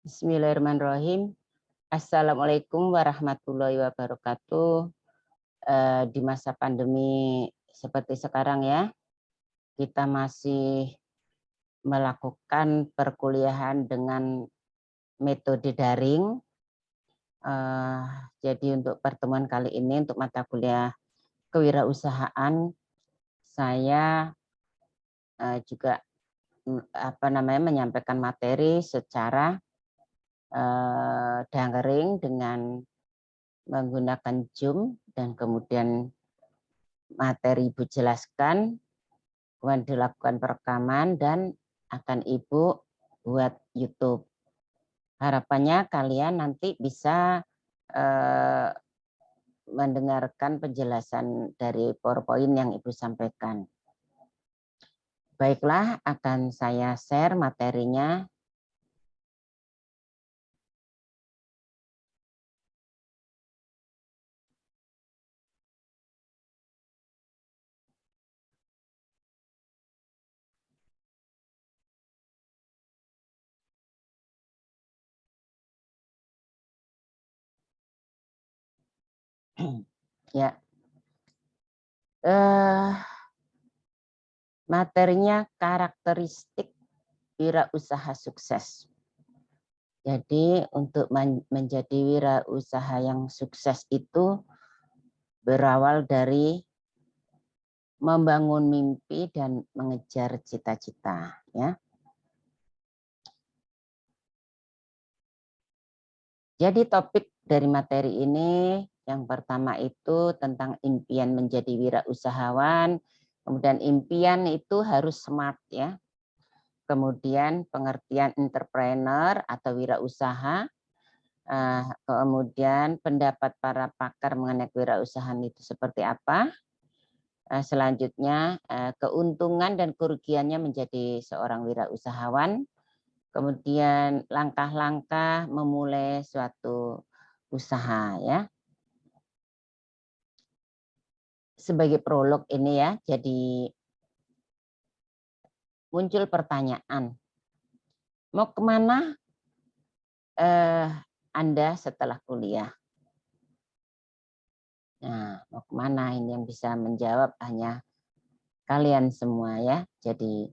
Bismillahirrahmanirrahim. Assalamualaikum warahmatullahi wabarakatuh. Di masa pandemi seperti sekarang ya, kita masih melakukan perkuliahan dengan metode daring. Jadi untuk pertemuan kali ini untuk mata kuliah kewirausahaan, saya juga menyampaikan materi secara daring dengan menggunakan Zoom, dan kemudian materi Ibu jelaskan, kemudian dilakukan perekaman dan akan Ibu buat YouTube. Harapannya kalian nanti bisa mendengarkan penjelasan dari PowerPoint yang Ibu sampaikan. Baiklah, akan saya share materinya. Ya, materinya karakteristik wirausaha sukses. Jadi untuk menjadi wirausaha yang sukses itu berawal dari membangun mimpi dan mengejar cita-cita, ya. Jadi topik dari materi ini yang pertama itu tentang impian menjadi wirausahawan, kemudian impian itu harus smart ya. Kemudian pengertian entrepreneur atau wirausaha, kemudian pendapat para pakar mengenai kewirausahaan itu seperti apa. Selanjutnya keuntungan dan kerugiannya menjadi seorang wirausahawan. Kemudian langkah-langkah memulai suatu usaha ya. Sebagai prolog ini ya, jadi muncul pertanyaan, mau kemana Anda setelah kuliah? Nah, mau kemana ini yang bisa menjawab hanya kalian semua ya. Jadi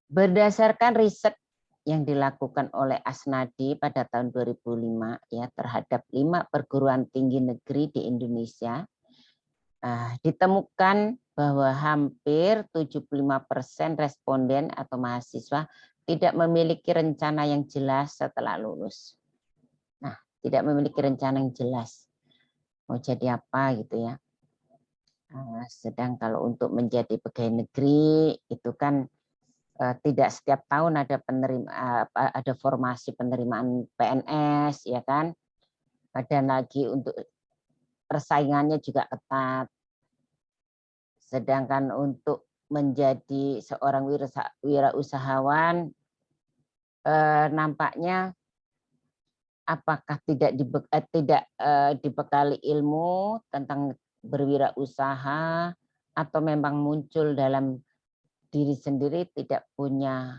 berdasarkan riset yang dilakukan oleh Asnadi pada tahun 2005 ya terhadap 5 perguruan tinggi negeri di Indonesia, ditemukan bahwa hampir 75% responden atau mahasiswa tidak memiliki rencana yang jelas setelah lulus. Nah, tidak memiliki rencana yang jelas mau jadi apa gitu ya. Sedang kalau untuk menjadi pegawai negeri itu kan tidak setiap tahun ada ada formasi penerimaan PNS ya kan, dan lagi untuk persaingannya juga ketat. Sedangkan untuk menjadi seorang wirausahawan nampaknya apakah tidak dibekali ilmu tentang berwirausaha atau memang muncul dalam diri sendiri, tidak punya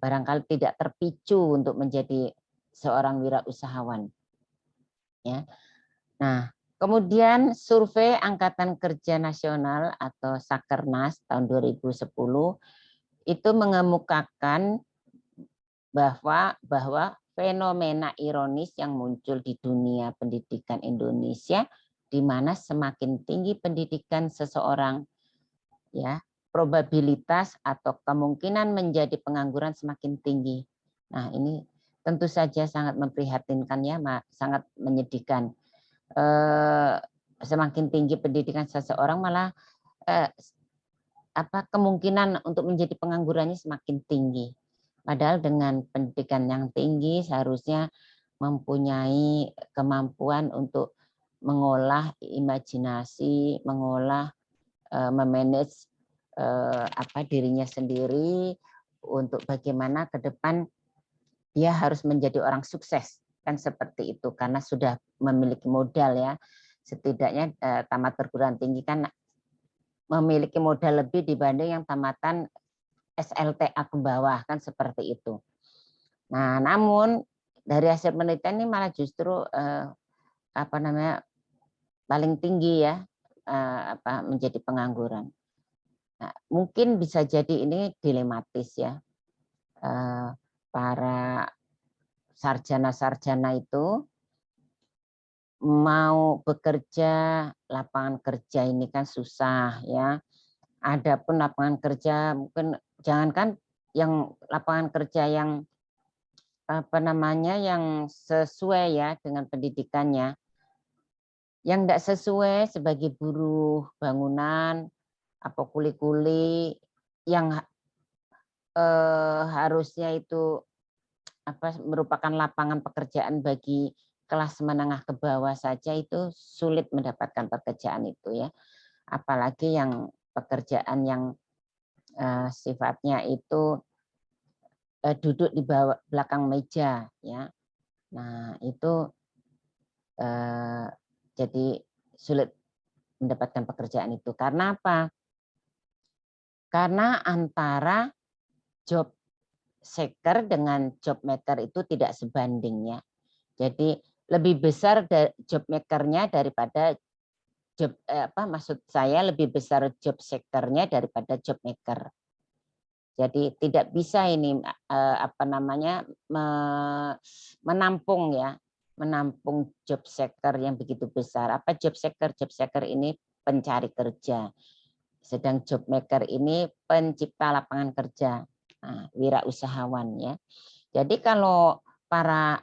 barangkali tidak terpicu untuk menjadi seorang wirausahawan ya. Nah, kemudian survei Angkatan Kerja Nasional atau Sakernas tahun 2010 itu mengemukakan bahwa fenomena ironis yang muncul di dunia pendidikan Indonesia, di mana semakin tinggi pendidikan seseorang ya, probabilitas atau kemungkinan menjadi pengangguran semakin tinggi. Nah, ini tentu saja sangat memprihatinkan ya, sangat menyedihkan. Semakin tinggi pendidikan seseorang malah kemungkinan untuk menjadi penganggurannya semakin tinggi. Padahal dengan pendidikan yang tinggi seharusnya mempunyai kemampuan untuk mengolah imajinasi, mengolah memanage dirinya sendiri untuk bagaimana ke depan dia harus menjadi orang sukses, kan seperti itu, karena sudah memiliki modal ya. Setidaknya tamat perguruan tinggi kan memiliki modal lebih dibanding yang tamatan SLTA ke bawah, kan seperti itu. Nah, namun dari hasil penelitian ini malah justru paling tinggi ya menjadi pengangguran. Nah, mungkin bisa jadi ini dilematis ya. Para sarjana-sarjana itu mau bekerja, lapangan kerja ini kan susah ya. Adapun lapangan kerja mungkin jangankan yang lapangan kerja yang yang sesuai ya dengan pendidikannya, yang tidak sesuai sebagai buruh bangunan atau kuli-kuli yang harusnya itu merupakan lapangan pekerjaan bagi kelas menengah ke bawah saja itu sulit mendapatkan pekerjaan itu ya. Apalagi yang pekerjaan yang sifatnya itu duduk di belakang meja ya. Nah, itu jadi sulit mendapatkan pekerjaan itu. Karena apa? Karena antara job seeker dengan job maker itu tidak sebanding ya. Jadi lebih besar job maker-nya daripada maksud saya lebih besar job seeker-nya daripada job maker. Jadi tidak bisa ini menampung ya, menampung job seeker yang begitu besar. Apa job seeker? Job seeker ini pencari kerja. Sedang job maker ini pencipta lapangan kerja, wirausahawan ya. Jadi kalau para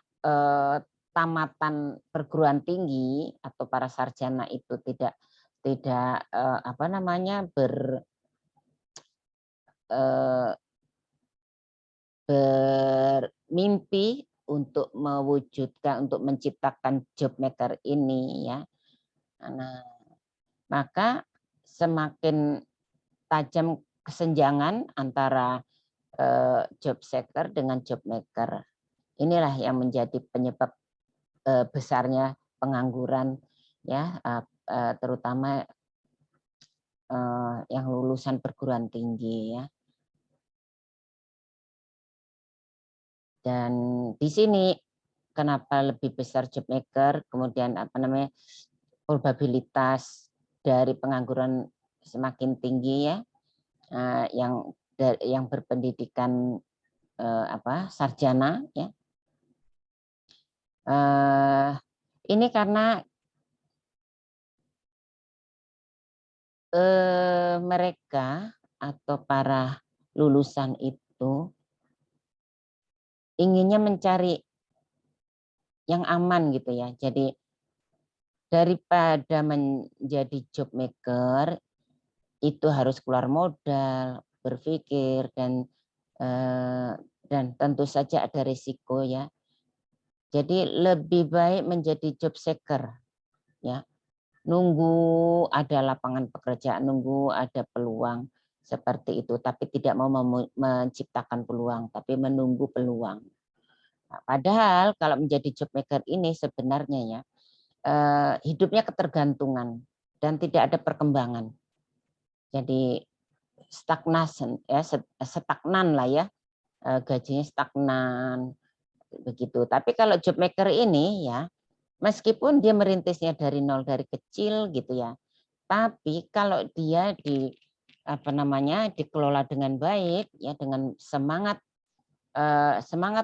tamatan perguruan tinggi atau para sarjana itu tidak bermimpi untuk mewujudkan, untuk menciptakan job maker ini ya. Nah, maka semakin tajam kesenjangan antara job seeker dengan job maker. Inilah yang menjadi penyebab besarnya pengangguran ya, terutama yang lulusan perguruan tinggi ya. Dan di sini kenapa lebih besar job maker, kemudian probabilitas dari pengangguran semakin tinggi ya, yang berpendidikan sarjana ya. Ini karena mereka atau para lulusan itu inginnya mencari yang aman gitu ya. Jadi daripada menjadi job maker itu harus keluar modal, berpikir dan tentu saja ada risiko ya. Jadi lebih baik menjadi job seeker ya. Nunggu ada lapangan pekerjaan, nunggu ada peluang seperti itu, tapi tidak mau menciptakan peluang, tapi menunggu peluang. Nah, padahal kalau menjadi job maker ini sebenarnya ya hidupnya ketergantungan dan tidak ada perkembangan. Jadi stagnan lah ya, gajinya stagnan begitu. Tapi kalau job maker ini ya, meskipun dia merintisnya dari nol, dari kecil gitu ya, tapi kalau dia dikelola dengan baik ya, dengan semangat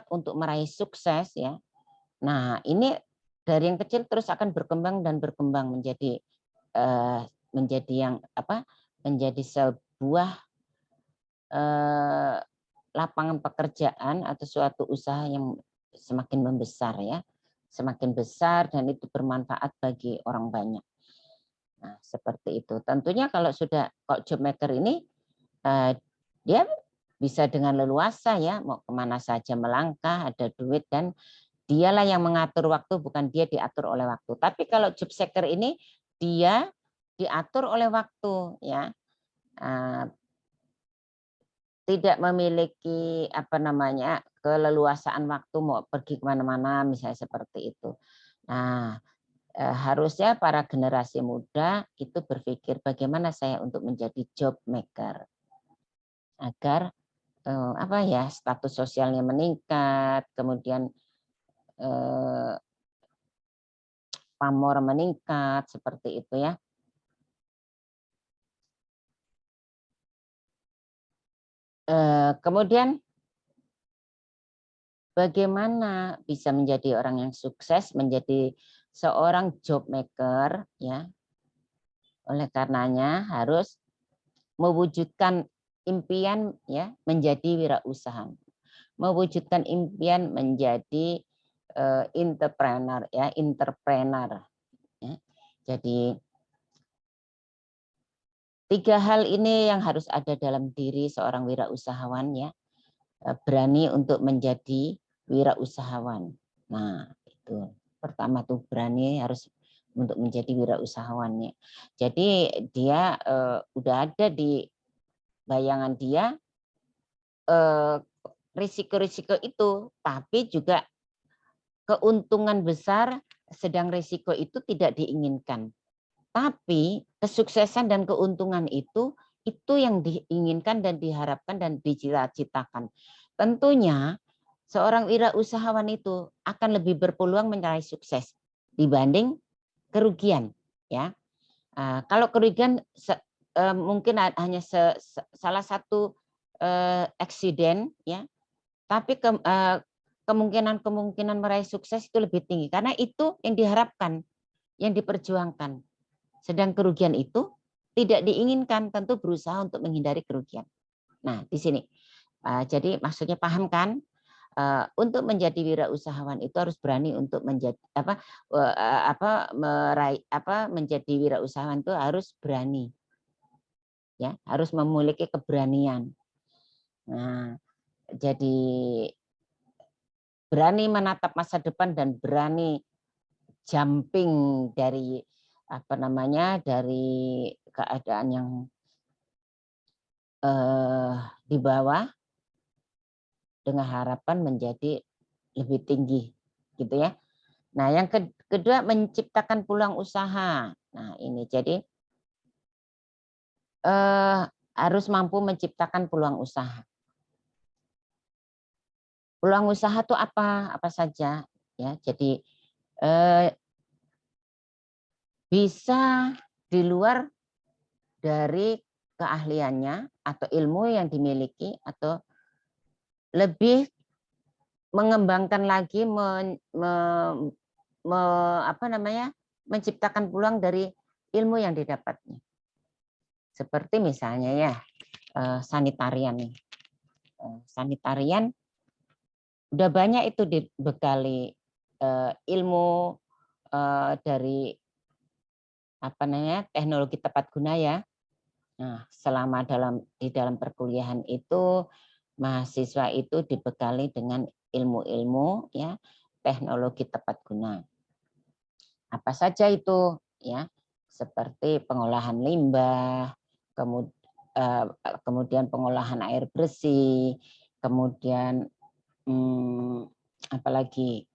untuk meraih sukses ya. Nah, ini dari yang kecil terus akan berkembang dan berkembang menjadi menjadi sebuah lapangan pekerjaan atau suatu usaha yang semakin membesar ya, semakin besar dan itu bermanfaat bagi orang banyak. Nah, seperti itu. Tentunya kalau job maker ini dia bisa dengan leluasa ya, mau kemana saja melangkah, ada duit dan dialah yang mengatur waktu, bukan dia diatur oleh waktu. Tapi kalau job seeker ini dia diatur oleh waktu ya. Tidak memiliki keleluasaan waktu mau pergi kemana-mana misalnya seperti itu. Nah, harusnya para generasi muda itu berpikir bagaimana saya untuk menjadi job maker agar apa ya, status sosialnya meningkat, kemudian pamor meningkat, seperti itu ya. Kemudian bagaimana bisa menjadi orang yang sukses, menjadi seorang job maker ya. Oleh karenanya harus mewujudkan impian ya menjadi wirausaha. Mewujudkan impian menjadi entrepreneur ya, entrepreneur ya. Jadi 3 hal ini yang harus ada dalam diri seorang wirausahawan ya. Berani untuk menjadi wirausahawan. Nah, itu pertama tuh berani harus untuk menjadi wirausahawannya. Jadi dia udah ada di bayangan dia risiko-risiko itu, tapi juga keuntungan besar, sedang risiko itu tidak diinginkan. Tapi kesuksesan dan keuntungan itu yang diinginkan dan diharapkan dan dicita-citakan. Tentunya seorang wirausahawan itu akan lebih berpeluang meraih sukses dibanding kerugian, ya. Kalau kerugian mungkin hanya salah satu eksiden, ya, tapi kemungkinan meraih sukses itu lebih tinggi karena itu yang diharapkan, yang diperjuangkan. Sedang kerugian itu tidak diinginkan, tentu berusaha untuk menghindari kerugian. Nah, di sini. Jadi maksudnya paham kan? Untuk menjadi wirausahawan itu harus berani untuk menjadi menjadi wirausahawan itu harus berani. Ya, harus memiliki keberanian. Nah, jadi berani menatap masa depan dan berani jumping dari dari keadaan yang di bawah dengan harapan menjadi lebih tinggi, gitu ya. Nah, yang kedua menciptakan peluang usaha. Nah, ini jadi harus mampu menciptakan peluang usaha. Peluang usaha itu apa? Apa saja? Ya, jadi bisa di luar dari keahliannya atau ilmu yang dimiliki atau lebih mengembangkan lagi menciptakan peluang dari ilmu yang didapatnya. Seperti misalnya ya sanitarian. Sanitarian udah banyak itu dibekali ilmu dari teknologi tepat guna ya. Nah, selama di dalam perkuliahan itu mahasiswa itu dibekali dengan ilmu-ilmu ya teknologi tepat guna. Apa saja itu ya? Seperti pengolahan limbah, kemudian pengolahan air bersih, kemudian apalagi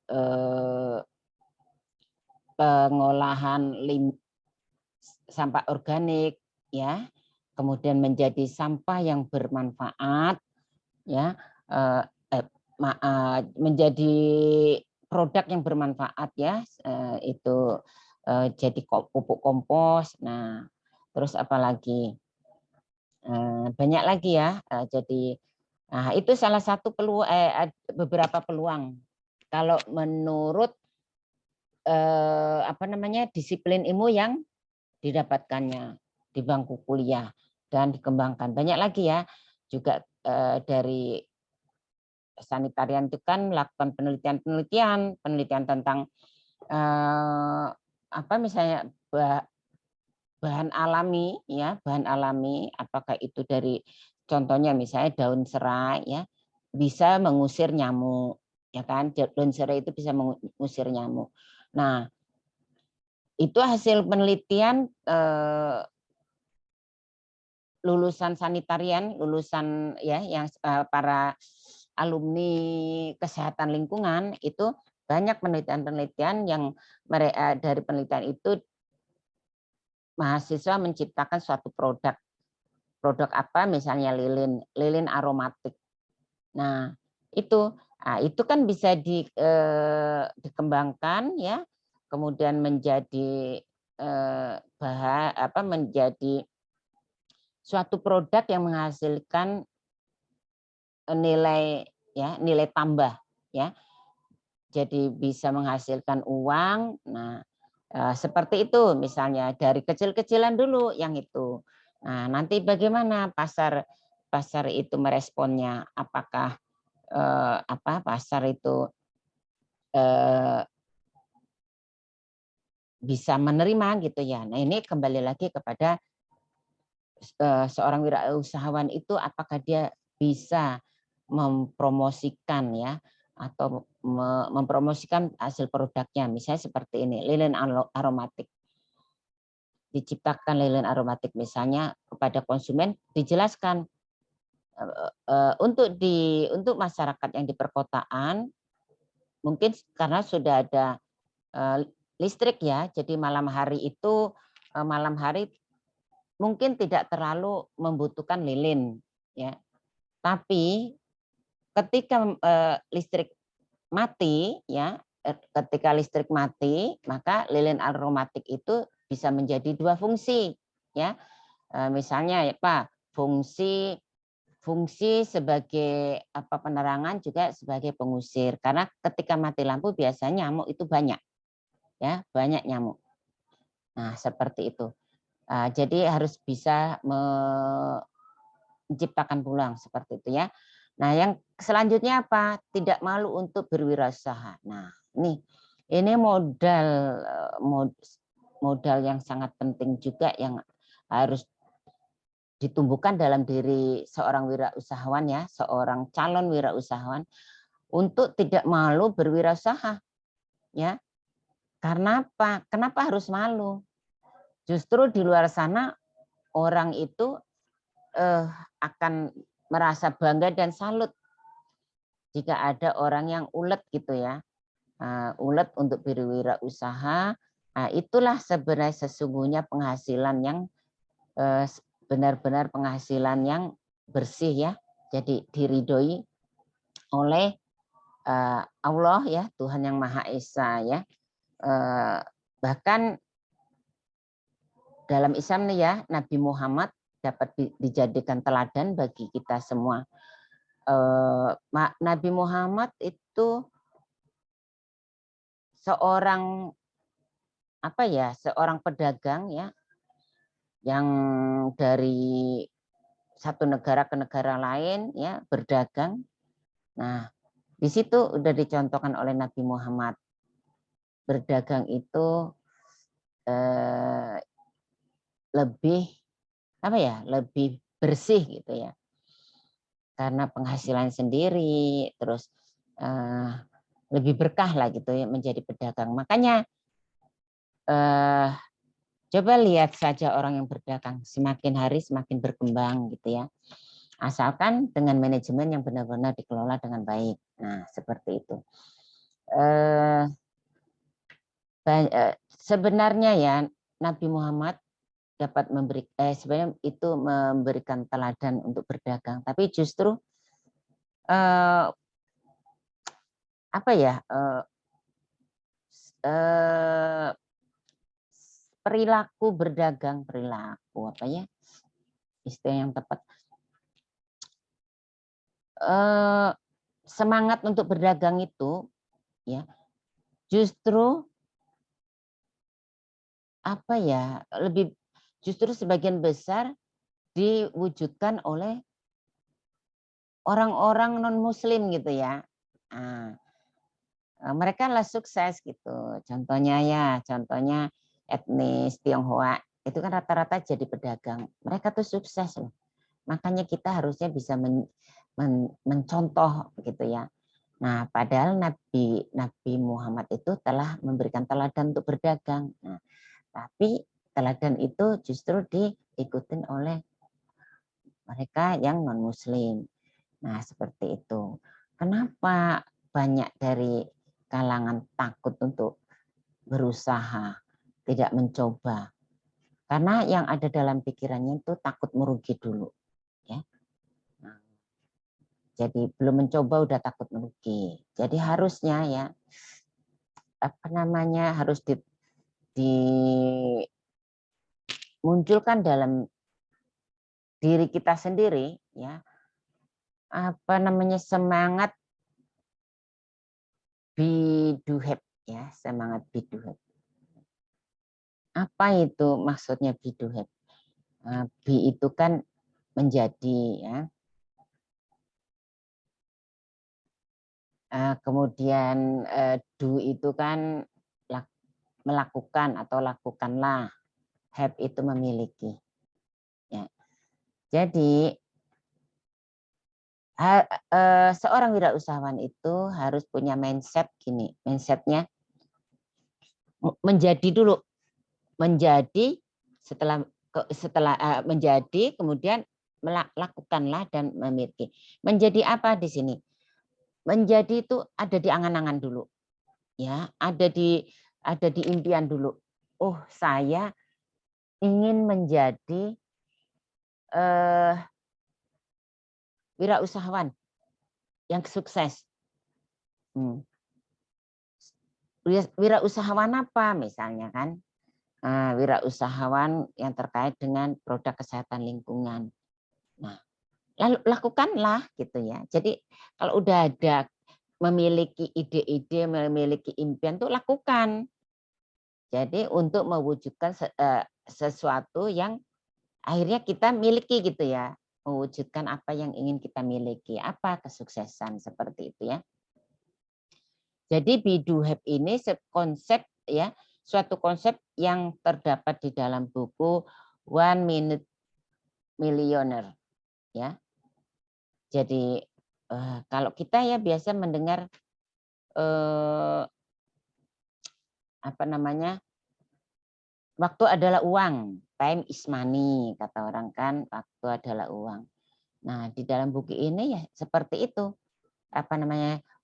pengolahan sampah organik ya, kemudian menjadi sampah yang bermanfaat ya, menjadi produk yang bermanfaat ya, itu jadi pupuk kompos. Nah, terus apalagi banyak lagi ya, jadi itu salah satu beberapa peluang kalau menurut disiplin ilmu yang didapatkannya di bangku kuliah dan dikembangkan. Banyak lagi ya, juga dari sanitarian itu kan melakukan penelitian tentang misalnya bahan alami ya, bahan alami, apakah itu dari contohnya misalnya daun serai ya, bisa mengusir nyamuk ya kan, daun serai itu bisa mengusir nyamuk. Nah, itu hasil penelitian lulusan sanitarian, lulusan ya yang para alumni kesehatan lingkungan itu banyak penelitian-penelitian yang dari penelitian itu mahasiswa menciptakan suatu produk. Produk apa? Misalnya lilin aromatik. Nah, itu kan bisa dikembangkan ya, kemudian menjadi menjadi suatu produk yang menghasilkan nilai tambah ya. Jadi bisa menghasilkan uang. Nah, seperti itu misalnya dari kecil-kecilan dulu yang itu. Nah, nanti bagaimana pasar itu meresponnya? Apakah pasar itu bisa menerima gitu ya. Nah, ini kembali lagi kepada seorang wirausahawan itu apakah dia bisa mempromosikan ya atau mempromosikan hasil produknya. Misalnya seperti ini, lilin aromatik. Diciptakan lilin aromatik misalnya kepada konsumen dijelaskan untuk masyarakat yang di perkotaan mungkin karena sudah ada listrik ya, jadi malam hari mungkin tidak terlalu membutuhkan lilin ya. Tapi ketika listrik mati ya, maka lilin aromatik itu bisa menjadi dua fungsi ya. Misalnya ya Pak, fungsi sebagai penerangan juga sebagai pengusir karena ketika mati lampu biasanya nyamuk itu banyak ya, banyak nyamuk. Nah, seperti itu. Jadi harus bisa menciptakan peluang seperti itu ya. Nah, yang selanjutnya apa? Tidak malu untuk berwirausaha. Nah, ini modal yang sangat penting juga yang harus ditumbuhkan dalam diri seorang wirausahawan ya, seorang calon wirausahawan untuk tidak malu berwirausaha ya. Karena apa? Kenapa harus malu? Justru di luar sana orang itu akan merasa bangga dan salut jika ada orang yang ulet gitu ya, ulet untuk berwirausaha. Nah, itulah sebenarnya sesungguhnya penghasilan yang benar-benar penghasilan yang bersih ya. Jadi diridhoi oleh Allah ya, Tuhan yang Maha Esa ya. Bahkan dalam Islam nih ya, Nabi Muhammad dapat dijadikan teladan bagi kita semua. Nabi Muhammad itu seorang seorang pedagang ya, yang dari satu negara ke negara lain ya berdagang. Nah, di situ udah dicontohkan oleh Nabi Muhammad. Berdagang itu lebih lebih bersih gitu ya. Karena penghasilan sendiri, terus lebih berkah lah gitu ya menjadi pedagang. Makanya coba lihat saja orang yang berdagang semakin hari semakin berkembang gitu ya. Asalkan dengan manajemen yang benar-benar dikelola dengan baik. Nah, seperti itu. Sebenarnya ya Nabi Muhammad dapat sebenarnya itu memberikan teladan untuk berdagang, tapi justru perilaku berdagang, istilah yang tepat, semangat untuk berdagang itu ya justru justru sebagian besar diwujudkan oleh orang-orang non muslim gitu ya. Mereka lah sukses gitu. Contohnya etnis Tionghoa itu kan rata-rata jadi pedagang. Mereka tuh sukses loh. Makanya kita harusnya bisa mencontoh gitu ya. Nah, padahal Nabi Muhammad itu telah memberikan teladan untuk berdagang. Nah, tapi teladan itu justru diikutin oleh mereka yang non-muslim. Nah, seperti itu. Kenapa banyak dari kalangan takut untuk berusaha, tidak mencoba? Karena yang ada dalam pikirannya itu takut merugi dulu. Ya. Nah, Jadi belum mencoba udah takut merugi. Jadi harusnya ya harus dimunculkan dalam diri kita sendiri ya semangat be do have ya, semangat be do have. Apa itu maksudnya be do have? Be itu kan menjadi ya. Kemudian do itu kan melakukan atau lakukanlah. Have itu memiliki. Ya. Jadi seorang wirausahawan itu harus punya mindset gini. Mindsetnya menjadi dulu, menjadi setelah menjadi kemudian melakukanlah dan memiliki. Menjadi apa di sini? Menjadi itu ada di angan-angan dulu, ya, ada di impian dulu. Oh, saya ingin menjadi wirausahawan yang sukses. Wirausahawan apa misalnya kan? Wirausahawan yang terkait dengan produk kesehatan lingkungan. Nah, lalu lakukanlah gitu ya. Jadi kalau udah ada memiliki ide-ide, memiliki impian tuh lakukan. Jadi untuk mewujudkan sesuatu yang akhirnya kita miliki gitu ya. Mewujudkan apa yang ingin kita miliki, apa kesuksesan seperti itu ya. Jadi be do have ini konsep ya, suatu konsep yang terdapat di dalam buku One Minute Millionaire ya. Jadi kalau kita ya biasa mendengar waktu adalah uang, time is money kata orang kan, waktu adalah uang. Nah di dalam buku ini ya seperti itu,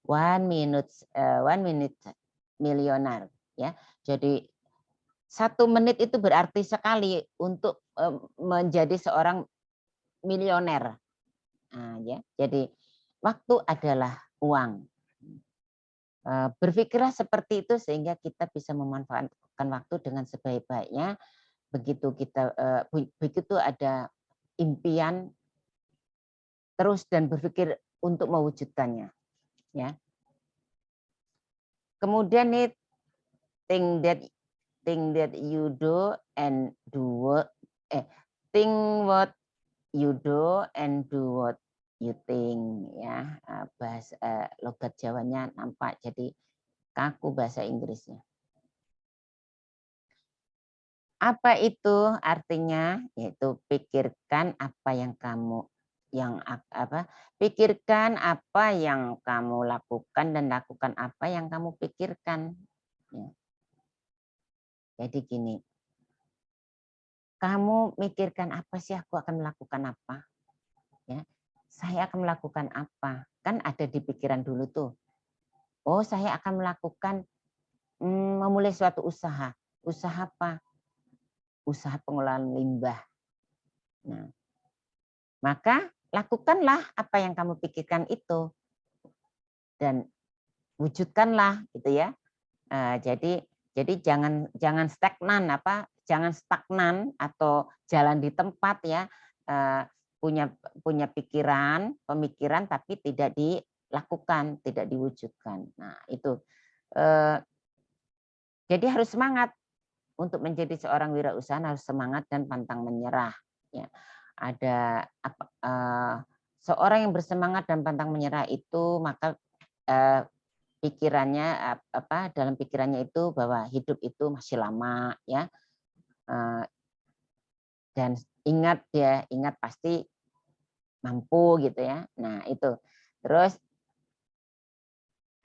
one minute millionaire ya. Jadi 1 menit itu berarti sekali untuk menjadi seorang milioner. Nah, ya. Jadi waktu adalah uang. Berpikirlah seperti itu sehingga kita bisa memanfaatkan waktu dengan sebaik-baiknya. Begitu ada impian terus dan berpikir untuk mewujudkannya. Ya. Kemudian nih think that you do and do think what you do and do what you think ya. Bahasa logat Jawanya nampak jadi kaku bahasa Inggrisnya. Apa itu artinya? Yaitu pikirkan apa yang kamu pikirkan apa yang kamu lakukan dan lakukan apa yang kamu pikirkan. Ya. Jadi gini, kamu mikirkan apa sih aku akan melakukan apa? Ya, saya akan melakukan apa? Kan ada di pikiran dulu tuh. Oh, saya akan melakukan memulai suatu usaha. Usaha apa? Usaha pengolahan limbah. Nah, maka lakukanlah apa yang kamu pikirkan itu dan wujudkanlah gitu ya. Jadi jangan stagnan jangan stagnan atau jalan di tempat ya, punya pemikiran tapi tidak dilakukan, tidak diwujudkan. Nah, itu. Jadi harus semangat untuk menjadi seorang wirausahawan, harus semangat dan pantang menyerah ya. Ada seorang yang bersemangat dan pantang menyerah itu maka dalam pikirannya itu bahwa hidup itu masih lama ya, dan ingat pasti mampu gitu ya. Nah itu terus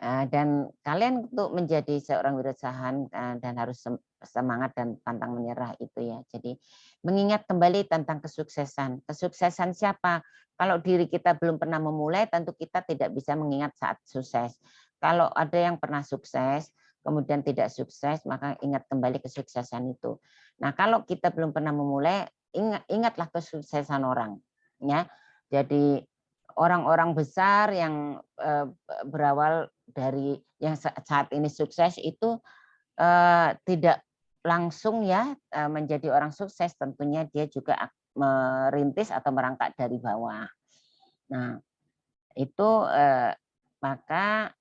dan kalian untuk menjadi seorang wirausahawan dan harus semangat dan pantang menyerah itu ya. Jadi mengingat kembali tentang kesuksesan siapa? Kalau diri kita belum pernah memulai tentu kita tidak bisa mengingat saat sukses. Kalau ada yang pernah sukses, kemudian tidak sukses, maka ingat kembali kesuksesan itu. Nah, kalau kita belum pernah memulai, ingatlah kesuksesan orang. Ya, jadi orang-orang besar yang berawal dari yang saat ini sukses itu tidak langsung ya menjadi orang sukses, tentunya dia juga merintis atau merangkak dari bawah. Nah, itu maka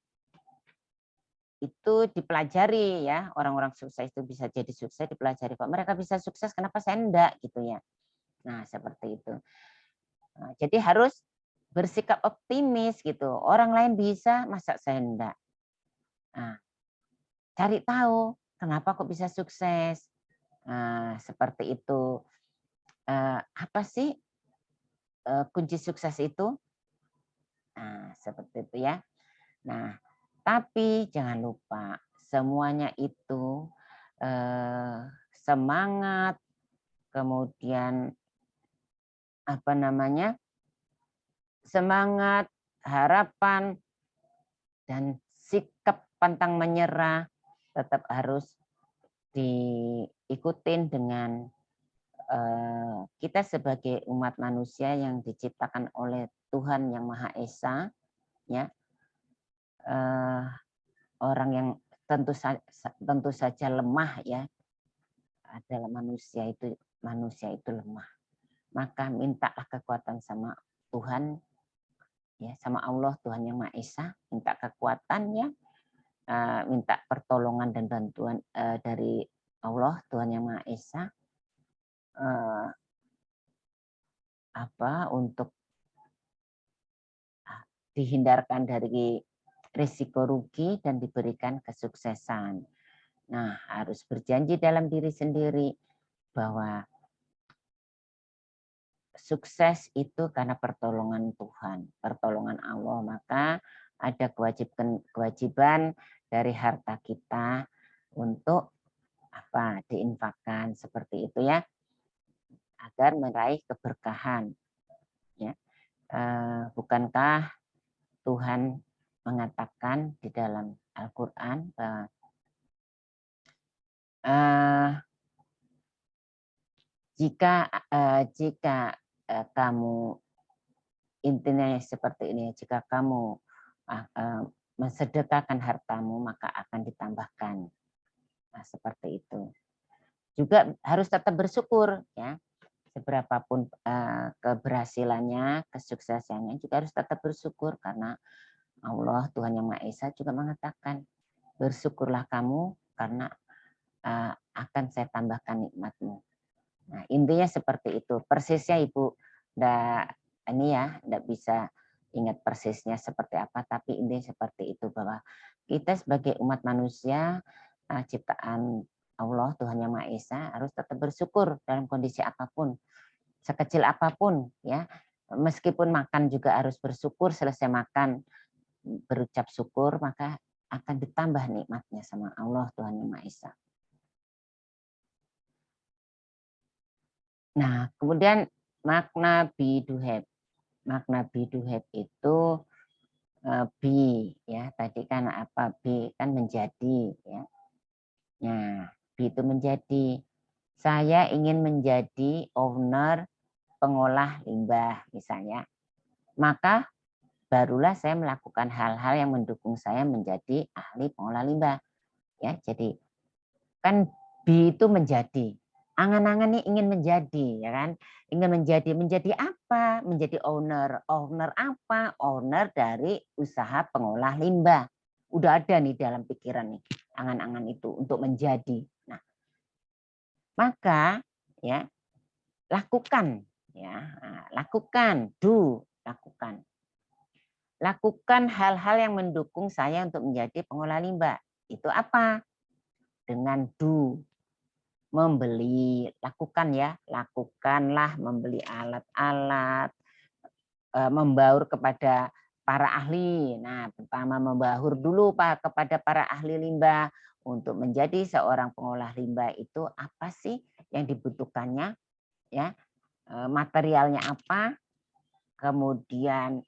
itu dipelajari ya, orang-orang sukses itu bisa jadi sukses dipelajari, kok mereka bisa sukses kenapa saya enggak gitu ya. Nah, seperti itu. Nah, jadi harus bersikap optimis gitu. Orang lain bisa, masa saya enggak? Nah, cari tahu kenapa kok bisa sukses. Nah, seperti itu. Apa sih kunci sukses itu? Nah, seperti itu ya. Nah, tapi jangan lupa semuanya itu semangat, kemudian apa namanya, semangat, harapan, dan sikap pantang menyerah tetap harus diikutin dengan kita sebagai umat manusia yang diciptakan oleh Tuhan yang Maha Esa, ya, orang yang tentu saja lemah ya, adalah manusia itu lemah. Maka mintalah kekuatan sama Tuhan, ya, sama Allah Tuhan yang Maha Esa, minta kekuatan ya, minta pertolongan dan bantuan dari Allah Tuhan yang Maha Esa, untuk dihindarkan dari risiko rugi dan diberikan kesuksesan. Nah, harus berjanji dalam diri sendiri bahwa sukses itu karena pertolongan Tuhan, pertolongan Allah. Maka ada kewajiban dari harta kita untuk diinfakkan seperti itu ya, agar meraih keberkahan. Ya, bukankah Tuhan mengatakan di dalam Al-Quran bahwa jika kamu intinya seperti ini, jika kamu mensedekahkan hartamu maka akan ditambahkan. Nah, seperti itu. Juga harus tetap bersyukur ya. Seberapapun keberhasilannya, kesuksesannya juga harus tetap bersyukur karena Allah Tuhan yang Maha Esa juga mengatakan bersyukurlah kamu karena akan saya tambahkan nikmatmu. Nah, intinya seperti itu. Persisnya Ibu enggak bisa ingat persisnya seperti apa, tapi intinya seperti itu bahwa kita sebagai umat manusia ciptaan Allah Tuhan yang Maha Esa harus tetap bersyukur dalam kondisi apapun, sekecil apapun ya. Meskipun makan juga harus bersyukur, selesai makan berucap syukur, maka akan ditambah nikmatnya sama Allah Tuhan yang Maha Esa. Nah, kemudian makna be do have. Makna be do have itu be ya, tadi kan apa, be kan menjadi ya. Nah, be itu menjadi. Saya ingin menjadi owner pengolah limbah misalnya. Maka barulah saya melakukan hal-hal yang mendukung saya menjadi ahli pengolah limbah. Ya, jadi kan be itu menjadi. Angan-angan nih ingin menjadi, ya kan? Ingin menjadi apa? Menjadi owner. Owner apa? Owner dari usaha pengolah limbah. Udah ada nih dalam pikiran nih, angan-angan itu untuk menjadi. Nah, maka ya lakukan, ya, lakukan, lakukan. Lakukan hal-hal yang mendukung saya untuk menjadi pengolah limbah. Itu apa? Dengan membeli, lakukanlah membeli alat-alat, membaur kepada para ahli. Nah, pertama membaur dulu Pak kepada para ahli limbah untuk menjadi seorang pengolah limbah itu apa sih yang dibutuhkannya, ya, materialnya apa, kemudian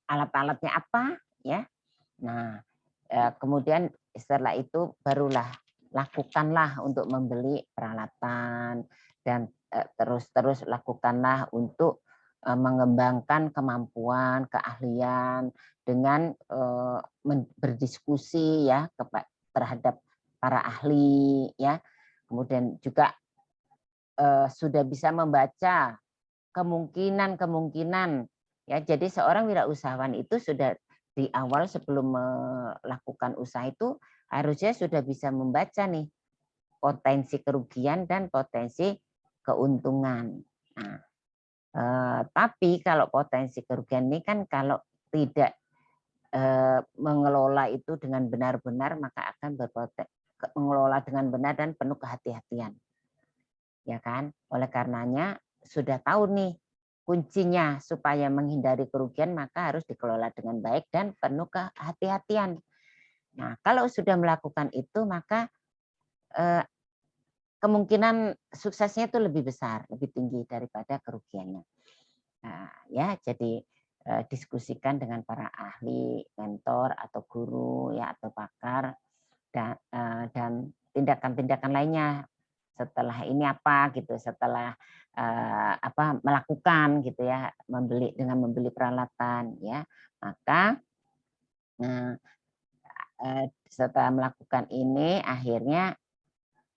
alat-alatnya apa, ya. Nah, kemudian setelah itu barulah lakukanlah untuk membeli peralatan dan terus lakukanlah untuk mengembangkan kemampuan, keahlian dengan berdiskusi ya terhadap para ahli ya. Kemudian juga sudah bisa membaca kemungkinan ya. Jadi seorang wirausahawan itu sudah di awal sebelum melakukan usaha itu harusnya sudah bisa membaca nih potensi kerugian dan potensi keuntungan. Nah, tapi kalau potensi kerugian ini kan kalau tidak mengelola itu dengan benar-benar maka akan mengelola dengan benar dan penuh kehati-hatian. Ya kan? Oleh karenanya sudah tahu nih kuncinya supaya menghindari kerugian maka harus dikelola dengan baik dan penuh kehati-hatian. Nah, kalau sudah melakukan itu maka kemungkinan suksesnya itu lebih besar, lebih tinggi daripada kerugiannya. Nah, ya jadi diskusikan dengan para ahli, mentor atau guru ya atau pakar dan tindakan-tindakan lainnya setelah ini apa gitu, setelah melakukan gitu ya, membeli peralatan ya, maka setelah melakukan ini akhirnya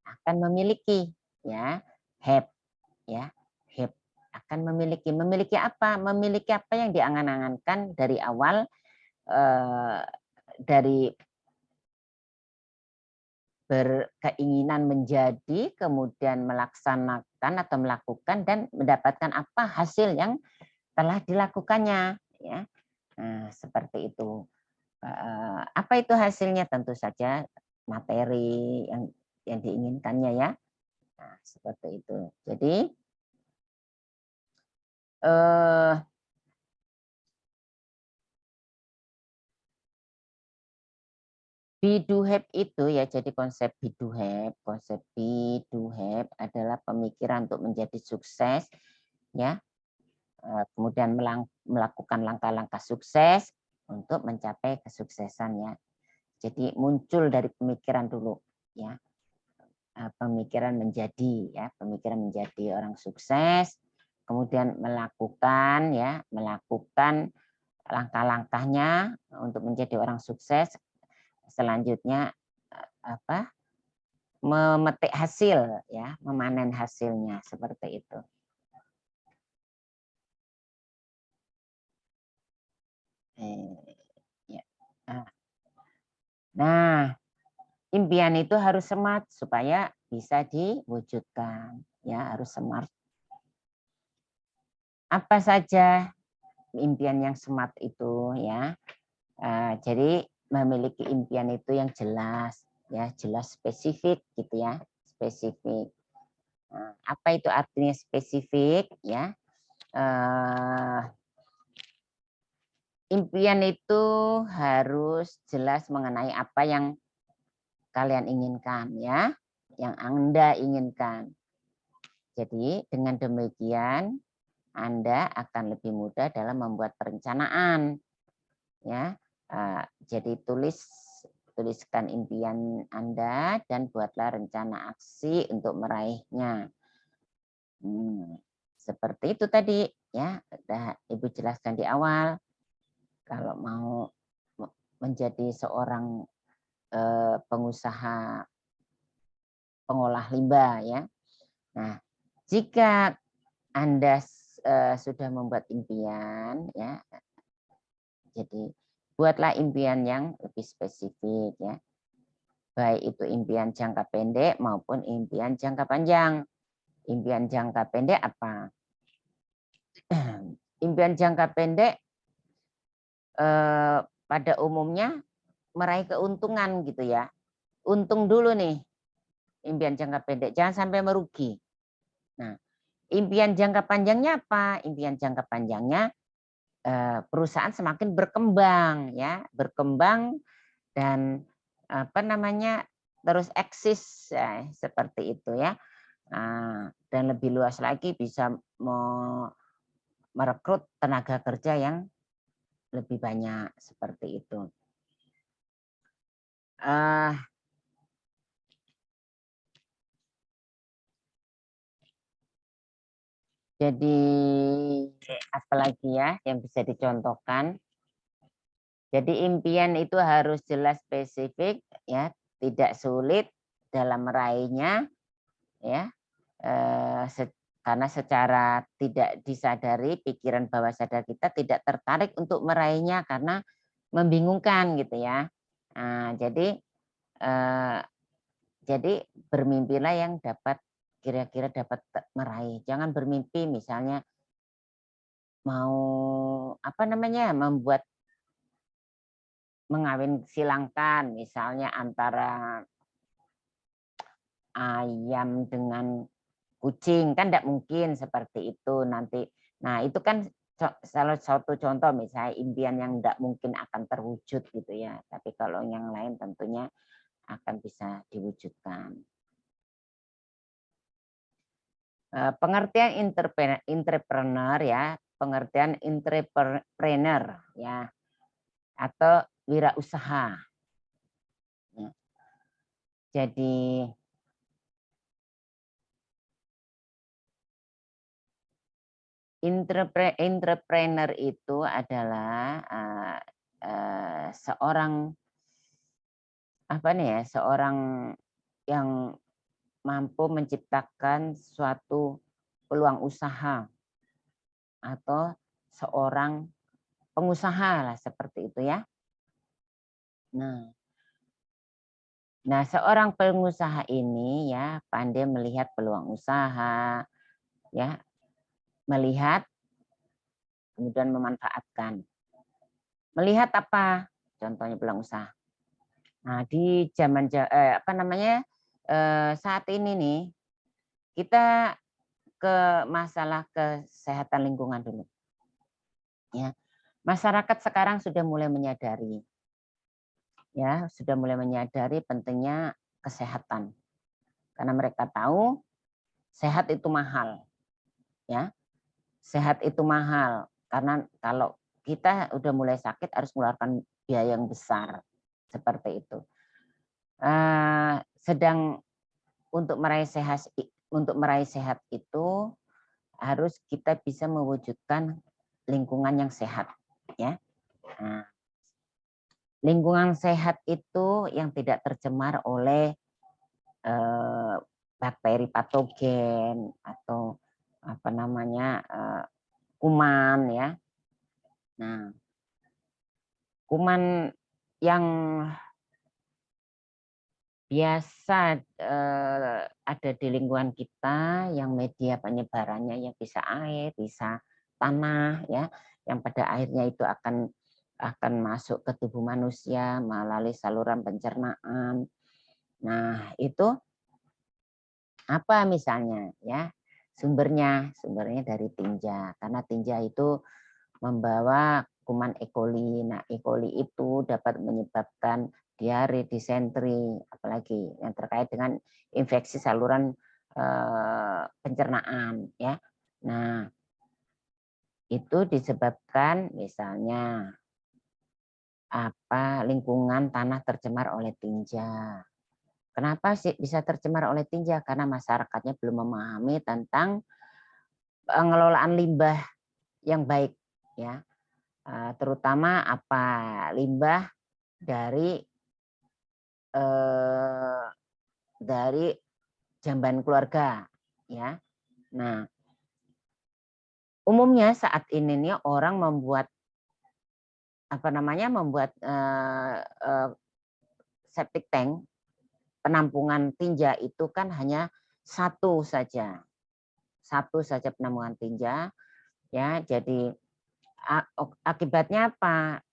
akan memiliki ya have ya have akan memiliki apa yang diangan-angankan dari awal dari berkeinginan menjadi kemudian melaksanakan atau melakukan dan mendapatkan apa hasil yang telah dilakukannya ya. Nah, seperti itu. Apa itu hasilnya? Tentu saja materi yang diinginkannya ya. Nah, seperti itu. Jadi be do have itu ya, jadi konsep be do have adalah pemikiran untuk menjadi sukses ya. Kemudian melakukan langkah-langkah sukses untuk mencapai kesuksesan ya. Jadi muncul dari pemikiran dulu ya. Pemikiran menjadi orang sukses, kemudian melakukan langkah-langkahnya untuk menjadi orang sukses. Selanjutnya memetik hasil ya, memanen hasilnya seperti itu. Nah, impian itu harus smart supaya bisa diwujudkan ya, harus smart. Apa saja impian yang smart itu ya? Jadi memiliki impian itu yang jelas ya, jelas spesifik gitu ya, spesifik. Apa itu artinya spesifik ya? Impian itu harus jelas mengenai apa yang kalian inginkan ya, yang Anda inginkan. Jadi dengan demikian Anda akan lebih mudah dalam membuat perencanaan ya. Jadi tuliskan impian Anda dan buatlah rencana aksi untuk meraihnya. Seperti itu tadi ya, sudah Ibu jelaskan di awal. Kalau mau menjadi seorang pengusaha pengolah limbah ya. Nah, jika Anda sudah membuat impian ya, jadi buatlah impian yang lebih spesifik ya. Baik itu impian jangka pendek maupun impian jangka panjang. Impian jangka pendek apa? Impian jangka pendek pada umumnya meraih keuntungan gitu ya. Untung dulu nih impian jangka pendek, jangan sampai merugi. Nah, impian jangka panjangnya apa? Impian jangka panjangnya perusahaan semakin berkembang ya, berkembang dan terus eksis ya, seperti itu ya. Dan lebih luas lagi bisa merekrut tenaga kerja yang lebih banyak seperti itu. Jadi apalagi ya yang bisa dicontohkan? Jadi impian itu harus jelas spesifik ya, tidak sulit dalam meraihnya ya. Karena secara tidak disadari pikiran bawah sadar kita tidak tertarik untuk meraihnya karena membingungkan gitu ya. Nah, jadi bermimpilah yang dapat kira-kira dapat meraih. Jangan bermimpi misalnya mau apa namanya membuat mengawin silangkan misalnya antara ayam dengan kucing kan tidak mungkin seperti itu nanti. Nah itu kan salah satu contoh misalnya impian yang tidak mungkin akan terwujud gitu ya. Tapi kalau yang lain tentunya akan bisa diwujudkan. Pengertian entrepreneur ya, pengertian entrepreneur ya, atau wirausaha. Ya. Jadi entrepreneur itu adalah seorang apa nih ya, seorang yang mampu menciptakan suatu peluang usaha atau seorang pengusaha lah seperti itu ya. Nah, seorang pengusaha ini ya pandai melihat peluang usaha, ya, melihat kemudian memanfaatkan. Melihat apa? Contohnya peluang usaha. Nah, di zaman apa namanya saat ini nih kita ke masalah kesehatan lingkungan dulu. Ya, masyarakat sekarang sudah mulai menyadari, ya, sudah mulai menyadari pentingnya kesehatan, karena mereka tahu sehat itu mahal, ya, sehat itu mahal karena kalau kita udah mulai sakit harus mengeluarkan biaya yang besar seperti itu. Sedang untuk meraih sehat itu harus kita bisa mewujudkan lingkungan yang sehat, ya. Nah, lingkungan sehat itu yang tidak tercemar oleh bakteri patogen atau apa namanya kuman ya. Nah, kuman yang biasa ada di lingkungan kita yang media penyebarannya yang bisa air, bisa tanah ya, yang pada akhirnya itu akan masuk ke tubuh manusia melalui saluran pencernaan. Nah, itu apa misalnya ya? Sumbernya dari tinja. Karena tinja itu membawa kuman E. coli. Nah, E. coli itu dapat menyebabkan diare, disentri, apalagi yang terkait dengan infeksi saluran pencernaan ya. Nah, itu disebabkan misalnya lingkungan tanah tercemar oleh tinja. Kenapa sih bisa tercemar oleh tinja? Karena masyarakatnya belum memahami tentang pengelolaan limbah yang baik ya. Terutama limbah dari jamban keluarga ya. Nah, umumnya saat ini nih orang membuat septic tank penampungan tinja itu kan hanya satu saja penampungan tinja ya. Jadi akibatnya apa?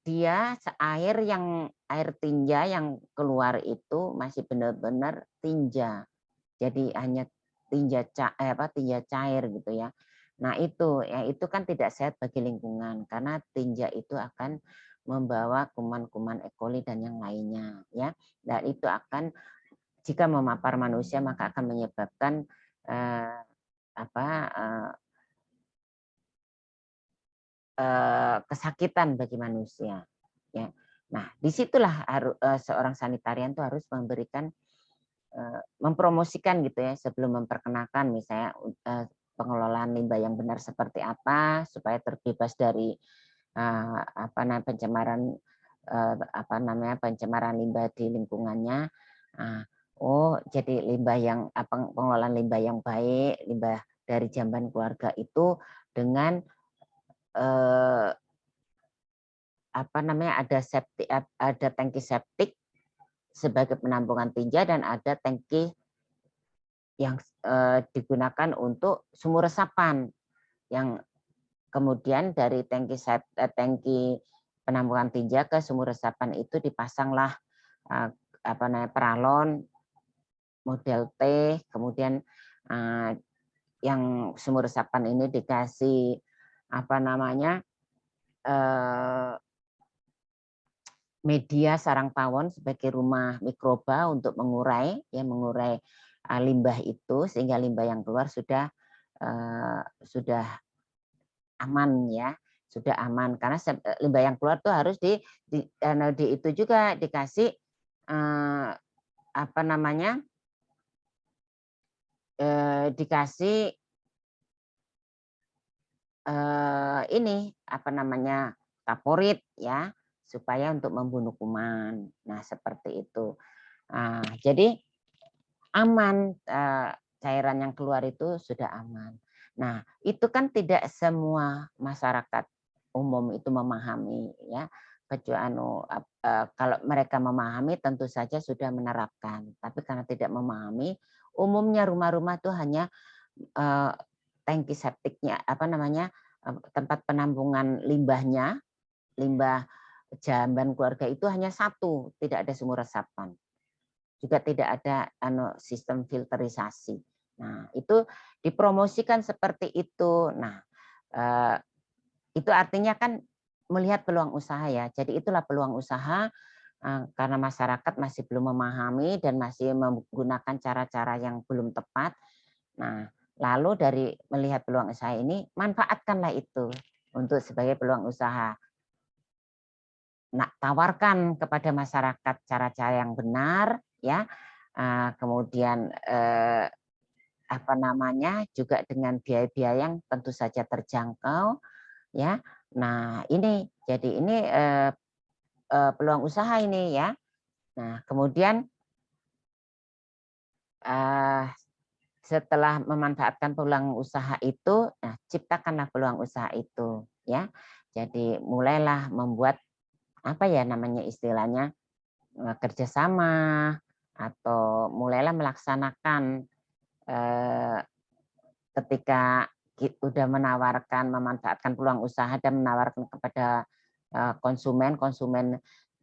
Dia air tinja yang keluar itu masih benar-benar tinja. Jadi hanya tinja cair gitu ya. Nah, itu kan tidak sehat bagi lingkungan karena tinja itu akan membawa kuman-kuman E. coli dan yang lainnya ya. Dan itu akan jika memapar manusia maka akan menyebabkan kesakitan bagi manusia ya. Nah, disitulah seorang sanitarian itu harus memberikan mempromosikan gitu ya sebelum memperkenalkan misalnya pengelolaan limbah yang benar seperti apa supaya terbebas dari pencemaran limbah di lingkungannya. Oh, jadi pengelolaan limbah yang baik, limbah dari jamban keluarga itu dengan ada tangki septik sebagai penampungan tinja dan ada tangki yang digunakan untuk sumur resapan yang kemudian dari tangki penampungan tinja ke sumur resapan itu dipasanglah peralon model T, kemudian yang sumur resapan ini dikasih media sarang tawon sebagai rumah mikroba untuk mengurai limbah itu sehingga limbah yang keluar sudah aman ya, sudah aman karena limbah yang keluar tuh harus itu juga dikasih dikasih kaporit ya supaya untuk membunuh kuman. Nah seperti itu. Jadi aman, cairan yang keluar itu sudah aman. Nah itu kan tidak semua masyarakat umum itu memahami ya. Kalau mereka memahami tentu saja sudah menerapkan. Tapi karena tidak memahami, umumnya rumah-rumah itu hanya tangki septiknya tempat penampungan limbah jamban keluarga itu hanya satu, tidak ada sumur resapan, juga tidak ada sistem filterisasi. Nah itu dipromosikan seperti itu. Nah itu artinya kan melihat peluang usaha ya. Jadi itulah peluang usaha karena masyarakat masih belum memahami dan masih menggunakan cara-cara yang belum tepat. Nah lalu dari melihat peluang usaha ini, manfaatkanlah itu untuk sebagai peluang usaha. Nah, tawarkan kepada masyarakat cara-cara yang benar, ya. Kemudian juga dengan biaya-biaya yang tentu saja terjangkau, ya. Nah, ini peluang usaha ini ya. Nah, kemudian setelah memanfaatkan peluang usaha itu, nah ciptakanlah peluang usaha itu, ya. Jadi mulailah membuat istilahnya kerjasama atau mulailah melaksanakan ketika sudah memanfaatkan peluang usaha dan menawarkan kepada konsumen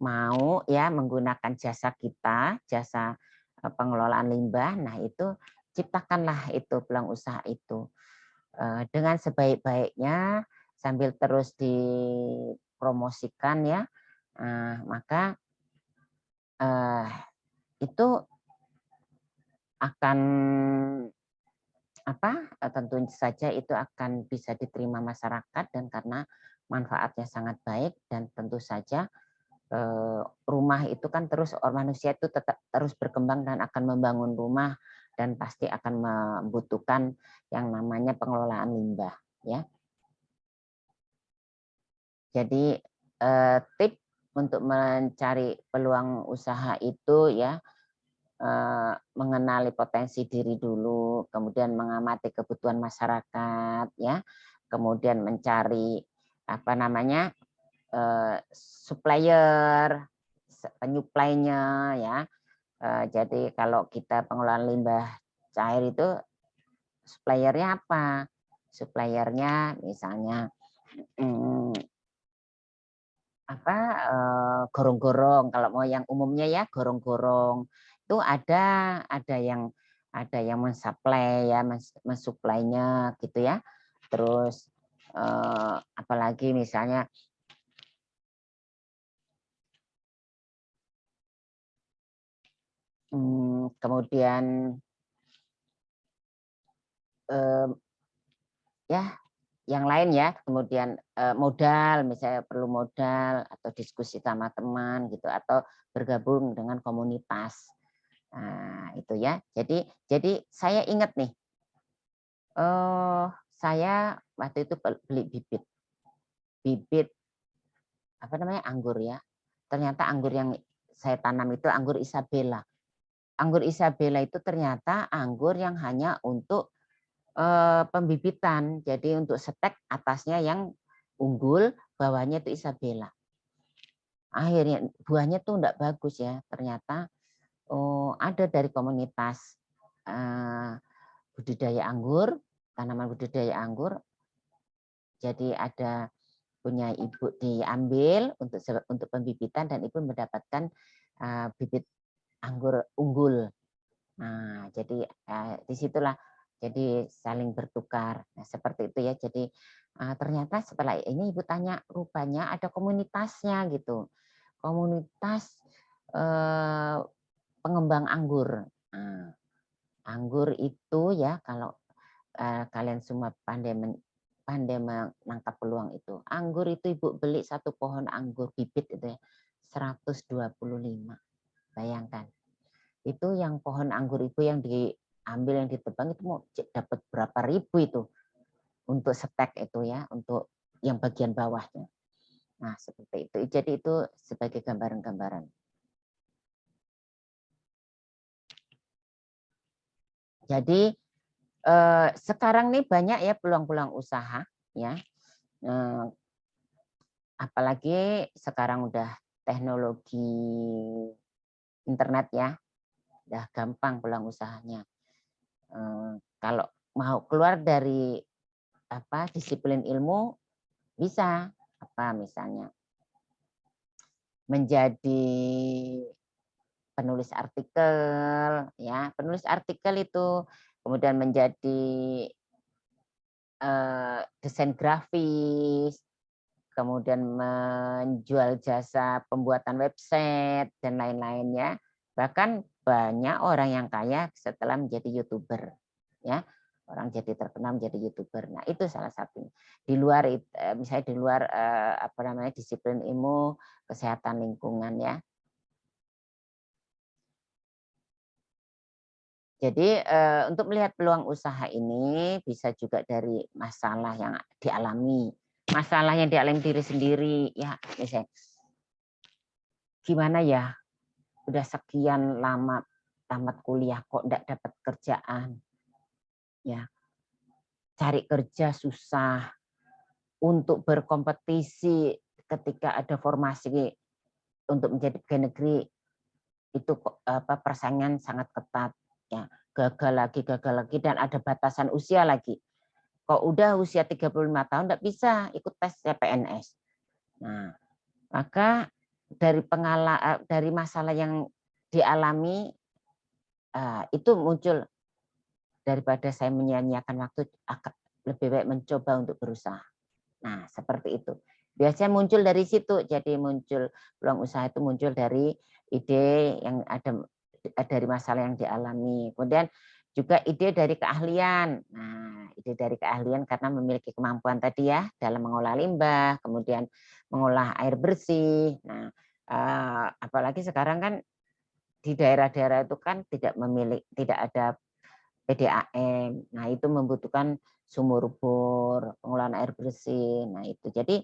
mau ya menggunakan jasa kita, jasa pengelolaan limbah. Nah itu ciptakanlah itu peluang usaha itu dengan sebaik-baiknya sambil terus dipromosikan ya, maka itu akan tentu saja itu akan bisa diterima masyarakat dan karena manfaatnya sangat baik dan tentu saja rumah itu kan manusia itu tetap terus berkembang dan akan membangun rumah dan pasti akan membutuhkan yang namanya pengelolaan limbah ya. Jadi tip untuk mencari peluang usaha itu ya mengenali potensi diri dulu, kemudian mengamati kebutuhan masyarakat ya, kemudian mencari supplier, penyuplainya ya. Jadi kalau kita pengelolaan limbah cair itu suppliernya apa? Suppliernya misalnya gorong-gorong, kalau mau yang umumnya ya gorong-gorong itu ada yang mensuplai ya, mensuplainya gitu ya. Terus apalagi misalnya kemudian ya yang lain ya, kemudian modal, misalnya perlu modal atau diskusi sama teman gitu atau bergabung dengan komunitas. Nah, itu ya. Jadi saya ingat nih, saya waktu itu beli bibit apa namanya, anggur ya. Ternyata anggur yang saya tanam itu anggur Isabella. Anggur Isabella itu ternyata anggur yang hanya untuk pembibitan. Jadi untuk setek atasnya yang unggul, bawahnya itu Isabella. Akhirnya buahnya tuh enggak bagus ya. Ternyata ada dari komunitas budidaya anggur, tanaman budidaya anggur. Jadi ada punya ibu diambil untuk pembibitan dan ibu mendapatkan bibit anggur unggul. Nah, jadi disitulah jadi saling bertukar. Nah, seperti itu ya. Jadi ternyata setelah ini ibu tanya, rupanya ada komunitasnya gitu. Komunitas pengembang anggur. Nah, anggur itu ya kalau kalian semua pandai menangkap peluang itu. Anggur itu ibu beli satu pohon anggur bibit itu ya 125. Bayangkan. Itu yang pohon anggur itu yang diambil, yang ditebang itu mau dapat berapa ribu itu untuk setek itu ya, untuk yang bagian bawahnya. Nah, seperti itu. Jadi itu sebagai gambaran-gambaran. Jadi sekarang nih banyak ya peluang-peluang usaha ya. Apalagi sekarang udah teknologi internet ya, udah gampang peluang usahanya. Kalau mau keluar dari disiplin ilmu bisa misalnya menjadi penulis artikel ya, penulis artikel itu kemudian menjadi desain grafis, kemudian menjual jasa pembuatan website dan lain-lainnya. Bahkan banyak orang yang kaya setelah menjadi YouTuber ya. Orang jadi terkenal menjadi YouTuber. Nah, itu salah satunya. Di luar misalnya di luar disiplin ilmu kesehatan lingkungan ya. Jadi untuk melihat peluang usaha ini bisa juga dari masalah yang dialami. Masalah yang dialami diri sendiri ya, misalnya gimana ya, udah sekian lama tamat kuliah kok enggak dapat kerjaan. Ya. Cari kerja susah. Untuk berkompetisi ketika ada formasi untuk menjadi pegawai negeri itu persaingan sangat ketat ya. Gagal lagi dan ada batasan usia lagi. Kok udah usia 35 tahun enggak bisa ikut tes CPNS. Nah, maka dari masalah yang dialami itu muncul, daripada saya menyia-nyiakan waktu, lebih baik mencoba untuk berusaha. Nah, seperti itu. Biasanya muncul dari situ. Jadi muncul peluang usaha itu muncul dari ide yang ada dari masalah yang dialami. Kemudian juga ide dari keahlian. Nah, ide dari keahlian karena memiliki kemampuan tadi ya dalam mengolah limbah, kemudian mengolah air bersih. Nah, apalagi sekarang kan di daerah-daerah itu kan tidak ada PDAM. Nah, itu membutuhkan sumur bor, pengolahan air bersih. Nah, itu. Jadi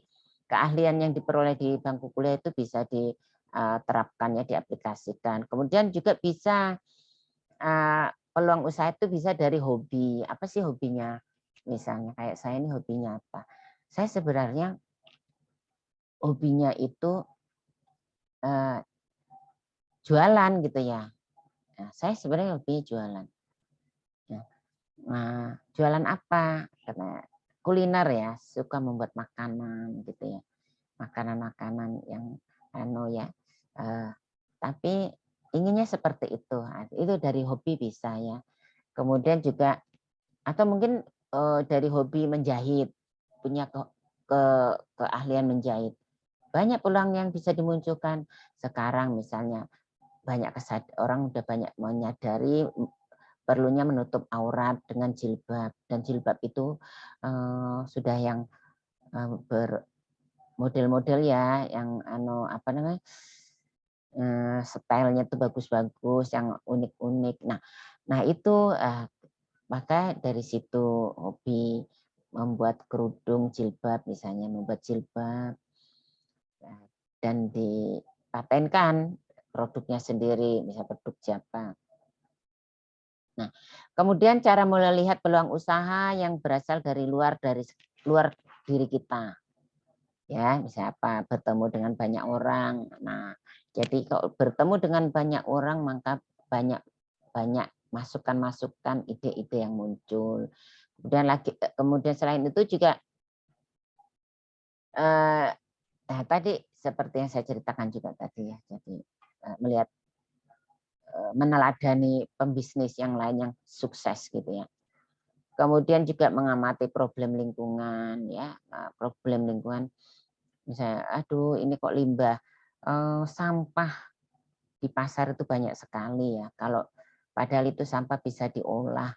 keahlian yang diperoleh di bangku kuliah itu bisa diterapkan ya, diaplikasikan. Kemudian juga bisa peluang usaha itu bisa dari hobi. Apa sih hobinya? Misalnya kayak saya ini hobinya apa? Saya sebenarnya hobinya itu jualan gitu ya. Nah, saya sebenarnya hobinya jualan. Nah, jualan apa? Karena kuliner ya, suka membuat makanan gitu ya. Makanan-makanan yang ya. Tapi inginnya seperti itu. Itu dari hobi bisa ya. Kemudian juga atau mungkin dari hobi menjahit, punya keahlian menjahit. Banyak peluang yang bisa dimunculkan sekarang misalnya banyak orang udah banyak menyadari perlunya menutup aurat dengan jilbab, dan jilbab itu sudah yang bermodel-model ya, yang stylenya tuh bagus-bagus, yang unik-unik. Nah itu maka dari situ hobi membuat kerudung, jilbab misalnya, membuat jilbab dan dipatenkan produknya sendiri, misalnya produk Japa. Nah, kemudian cara melihat peluang usaha yang berasal dari luar diri kita. Ya, misalnya apa? Bertemu dengan banyak orang. Nah, jadi kalau bertemu dengan banyak orang maka banyak masukan-masukan, ide-ide yang muncul. Kemudian selain itu juga tadi seperti yang saya ceritakan juga tadi ya. Jadi melihat meneladani pembisnis yang lain yang sukses gitu ya. Kemudian juga mengamati problem lingkungan ya, problem lingkungan. Misalnya, aduh ini kok limbah sampah di pasar itu banyak sekali ya. Kalau padahal itu sampah bisa diolah,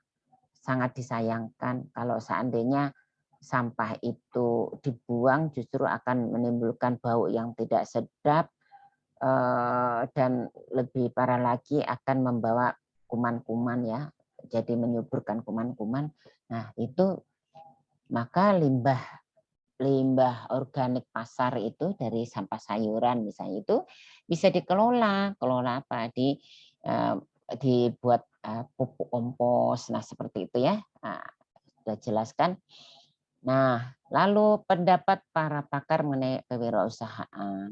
sangat disayangkan kalau seandainya sampah itu dibuang justru akan menimbulkan bau yang tidak sedap dan lebih parah lagi akan membawa kuman-kuman ya, jadi menyuburkan kuman-kuman. Nah itu maka limbah organik pasar itu dari sampah sayuran misalnya itu bisa dikelola apa dibuat pupuk kompos. Nah seperti itu ya. Nah, sudah jelaskan. Nah lalu pendapat para pakar mengenai kewirausahaan.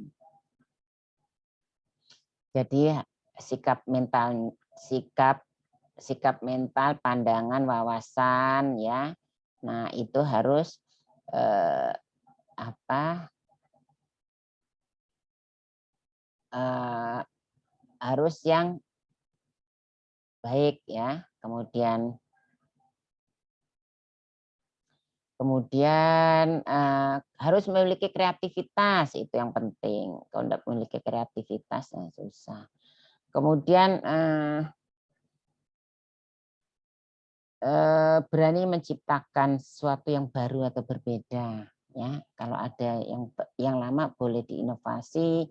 Jadi sikap mental, pandangan, wawasan ya. Nah itu harus harus yang baik ya. Kemudian harus memiliki kreativitas, itu yang penting. Kalau tidak memiliki kreativitas susah. Kemudian berani menciptakan sesuatu yang baru atau berbeda ya. Kalau ada yang lama boleh diinovasi,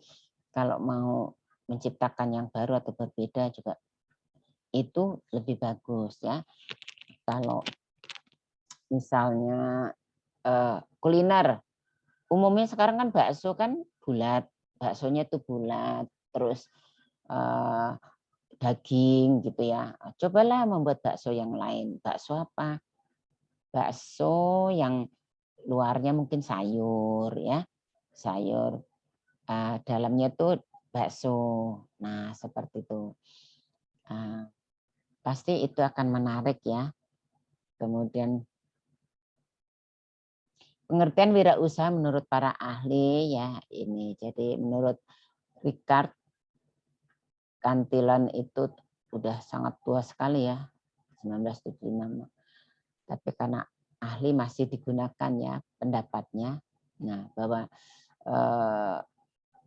kalau mau menciptakan yang baru atau berbeda juga itu lebih bagus ya. Kalau misalnya kuliner, umumnya sekarang kan bakso kan bulat, baksonya itu bulat, terus daging gitu ya. Cobalah membuat bakso yang lain. Bakso apa? Bakso yang luarnya mungkin sayur ya, sayur, dalamnya tuh bakso. Nah seperti itu. Pasti itu akan menarik ya. Kemudian pengertian wirausaha menurut para ahli ya ini. Jadi menurut Richard Cantillon itu udah sangat tua sekali ya, 1975. Tapi karena ahli masih digunakan ya pendapatnya. Nah, bahwa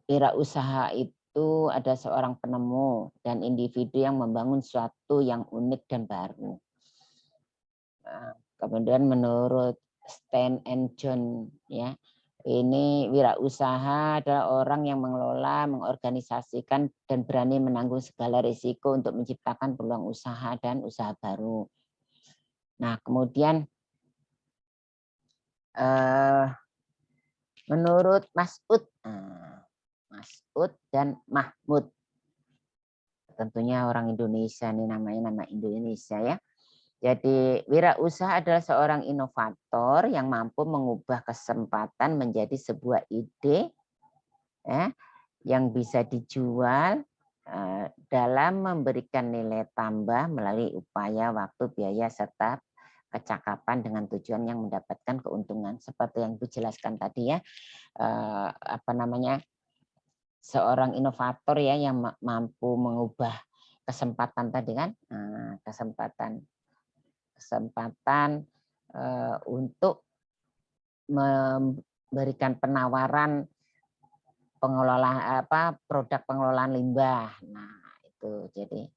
wirausaha itu ada seorang penemu dan individu yang membangun sesuatu yang unik dan baru. Nah, kemudian menurut Stan and John ya, ini wirausaha adalah orang yang mengelola, mengorganisasikan dan berani menanggung segala risiko untuk menciptakan peluang usaha dan usaha baru. Nah, kemudian menurut Mas'ud dan Mahmud, tentunya orang Indonesia nih, namanya nama Indonesia ya. Jadi wirausaha adalah seorang inovator yang mampu mengubah kesempatan menjadi sebuah ide ya, yang bisa dijual dalam memberikan nilai tambah melalui upaya, waktu, biaya, serta kecakapan dengan tujuan yang mendapatkan keuntungan. Seperti yang dijelaskan tadi ya, seorang inovator ya yang mampu mengubah kesempatan tadi kan, kesempatan untuk memberikan penawaran produk pengelolaan limbah. Nah, itu jadi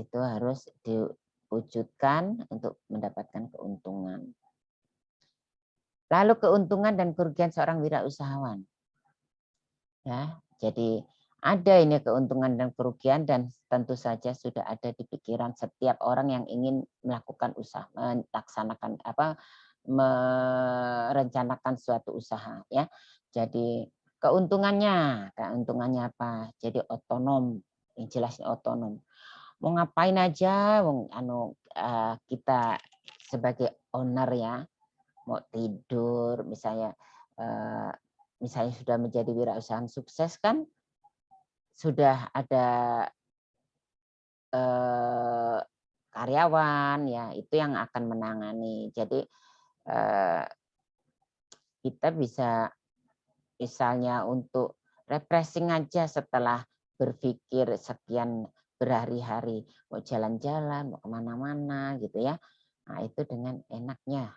itu harus diwujudkan untuk mendapatkan keuntungan. Lalu keuntungan dan kerugian seorang wirausahawan. Ya, Jadi ada ini keuntungan dan kerugian dan tentu saja sudah ada di pikiran setiap orang yang ingin melakukan usaha, melaksanakan merencanakan suatu usaha ya. Jadi keuntungannya apa? Jadi otonom, yang jelasnya otonom. Mau ngapain aja, kita sebagai owner ya, mau tidur misalnya sudah menjadi wirausahaan sukses kan sudah ada karyawan ya, itu yang akan menangani. Jadi kita bisa misalnya untuk refreshing aja setelah berpikir sekian berhari-hari mau jalan-jalan, mau kemana-mana gitu ya. Nah itu dengan enaknya,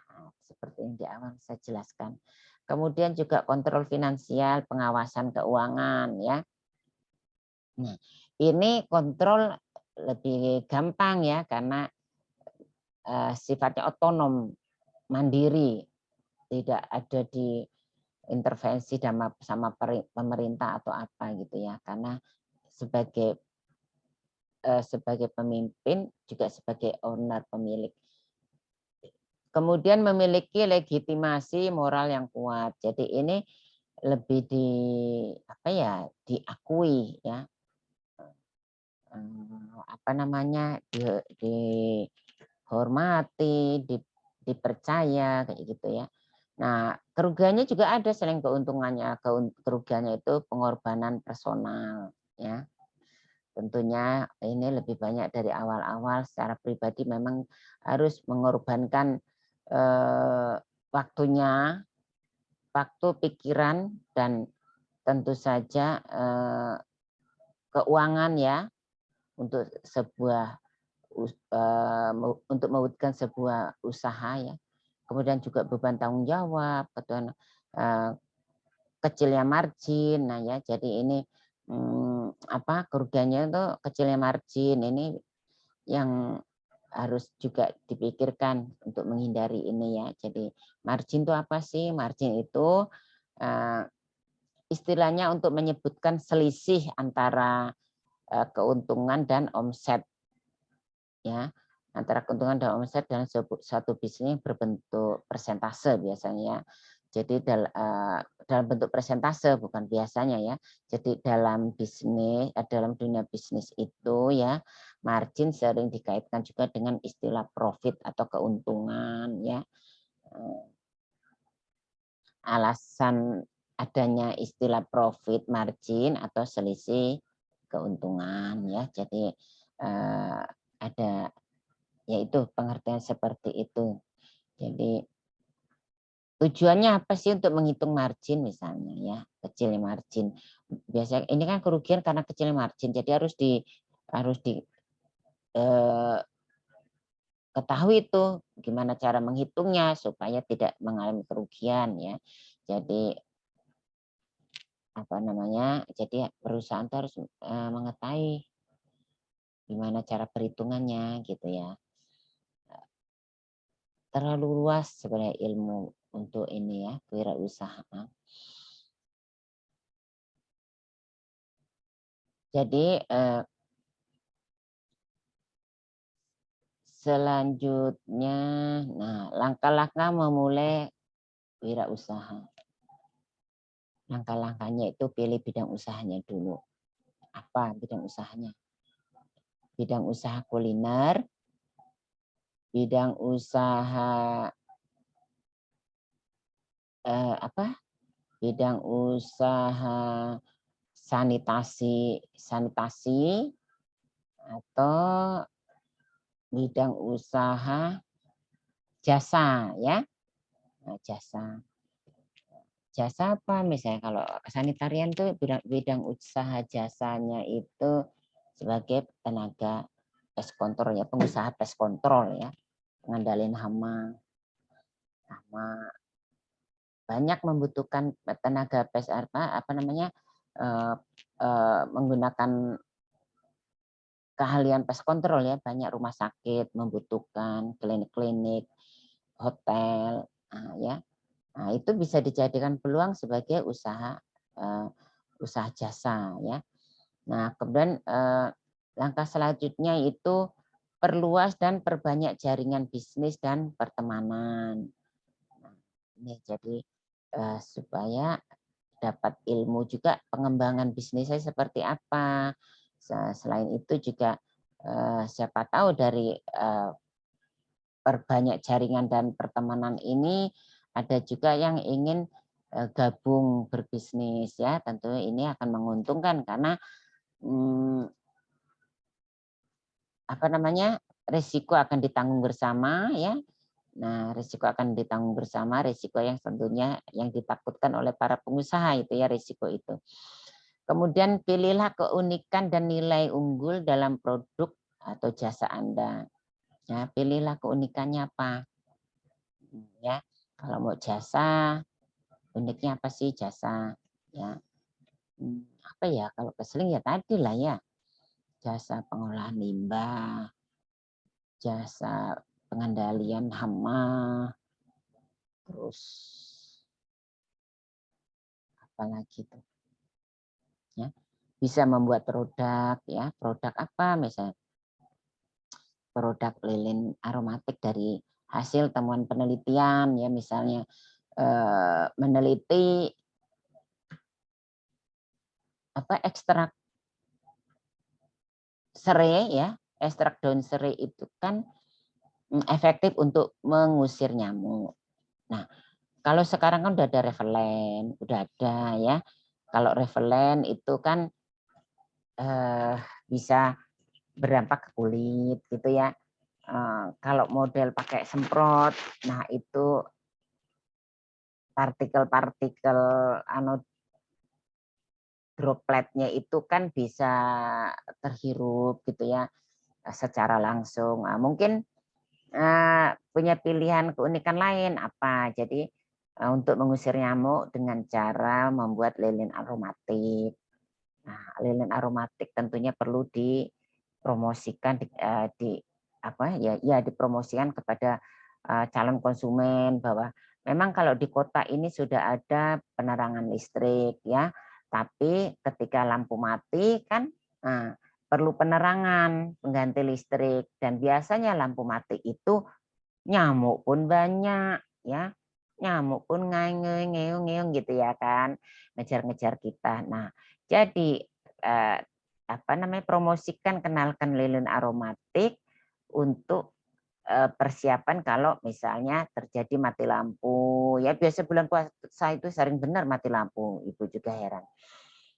seperti yang di awal saya jelaskan. Kemudian juga kontrol finansial, pengawasan keuangan ya. Nah, ini kontrol lebih gampang ya karena sifatnya otonom, mandiri, tidak ada di intervensi sama pemerintah atau apa gitu ya. Karena sebagai pemimpin juga sebagai owner, pemilik. Kemudian memiliki legitimasi moral yang kuat. Jadi ini lebih diakui ya, dihormati, dipercaya kayak gitu ya. Nah, kerugiannya juga ada selain keuntungannya. Kerugiannya itu pengorbanan personal ya. Tentunya ini lebih banyak dari awal-awal secara pribadi memang harus mengorbankan waktunya, waktu, pikiran dan tentu saja keuangan ya untuk untuk mewujudkan sebuah usaha ya. Kemudian juga beban tanggung jawab, kecilnya margin. Nah ya, jadi ini kerugiannya itu kecilnya margin ini yang harus juga dipikirkan untuk menghindari ini ya. Jadi margin itu apa sih? Margin itu istilahnya untuk menyebutkan selisih antara keuntungan dan omset ya, antara keuntungan dan omset dalam suatu bisnis berbentuk persentase biasanya. Jadi dalam bentuk persentase bukan biasanya ya. Jadi dalam dunia bisnis itu ya, margin sering dikaitkan juga dengan istilah profit atau keuntungan ya. Alasan adanya istilah profit margin atau selisih keuntungan ya. Jadi ada yaitu pengertian seperti itu. Jadi tujuannya apa sih untuk menghitung margin misalnya ya, kecilnya margin. Biasanya ini kan kerugian karena kecilnya margin. Jadi harus ketahui itu gimana cara menghitungnya supaya tidak mengalami kerugian ya. Jadi jadi perusahaan itu harus mengetahui gimana cara perhitungannya gitu ya. Terlalu luas sebenarnya ilmu untuk ini ya, kewirausahaan. Jadi selanjutnya, langkah-langkah memulai wirausaha. Langkah-langkahnya itu pilih bidang usahanya dulu. Apa bidang usahanya? Bidang usaha kuliner, bidang usaha bidang usaha sanitasi atau bidang usaha jasa ya. Nah, jasa apa misalnya kalau sanitarian itu bidang usaha jasanya itu sebagai tenaga pest control ya, pengusaha pest control ya, pengendalian hama banyak membutuhkan tenaga pest menggunakan keahlian pest control ya, banyak rumah sakit membutuhkan, klinik-klinik, hotel ya. Nah, itu bisa dijadikan peluang sebagai usaha usaha jasa ya. Nah, kemudian langkah selanjutnya itu perluas dan perbanyak jaringan bisnis dan pertemanan. Nah, ini jadi supaya dapat ilmu juga pengembangan bisnisnya seperti apa. Selain itu juga siapa tahu dari perbanyak jaringan dan pertemanan ini ada juga yang ingin gabung berbisnis ya. Tentu ini akan menguntungkan karena apa namanya, risiko akan ditanggung bersama ya. Nah, risiko akan ditanggung bersama, risiko yang tentunya yang ditakutkan oleh para pengusaha itu ya, risiko itu. Kemudian pilihlah keunikan dan nilai unggul dalam produk atau jasa Anda. Ya, pilihlah keunikannya apa. Ya, kalau mau jasa, uniknya apa sih jasa? Ya, apa ya? Kalau keseling ya tadi lah ya, jasa pengolahan limbah, jasa pengendalian hama, terus apa lagi tuh? Ya, bisa membuat produk ya, produk apa misalnya? Produk lilin aromatik dari hasil temuan penelitian ya, misalnya meneliti apa ekstrak serai ya, ekstrak daun serai itu kan efektif untuk mengusir nyamuk. Nah, kalau sekarang kan udah ada Revelen, udah ada ya. Kalau Revelen itu kan bisa berdampak ke kulit gitu ya. Kalau model pakai semprot, nah itu partikel-partikel dropletnya itu kan bisa terhirup gitu ya secara langsung. Nah, mungkin punya pilihan keunikan lain apa? Jadi untuk mengusir nyamuk dengan cara membuat lilin aromatik. Nah, lilin aromatik tentunya perlu dipromosikan di apa ya, ya dipromosikan kepada calon konsumen bahwa memang kalau di kota ini sudah ada penerangan listrik ya, tapi ketika lampu mati kan perlu penerangan pengganti listrik dan biasanya lampu mati itu nyamuk pun banyak ya, nyamuk pun ngeong-ngeong gitu ya kan, ngejar-ngejar kita. Nah, jadi apa namanya, promosikan, kenalkan lilin aromatik untuk persiapan kalau misalnya terjadi mati lampu. Ya biasa bulan puasa itu sering benar mati lampu, Ibu juga heran.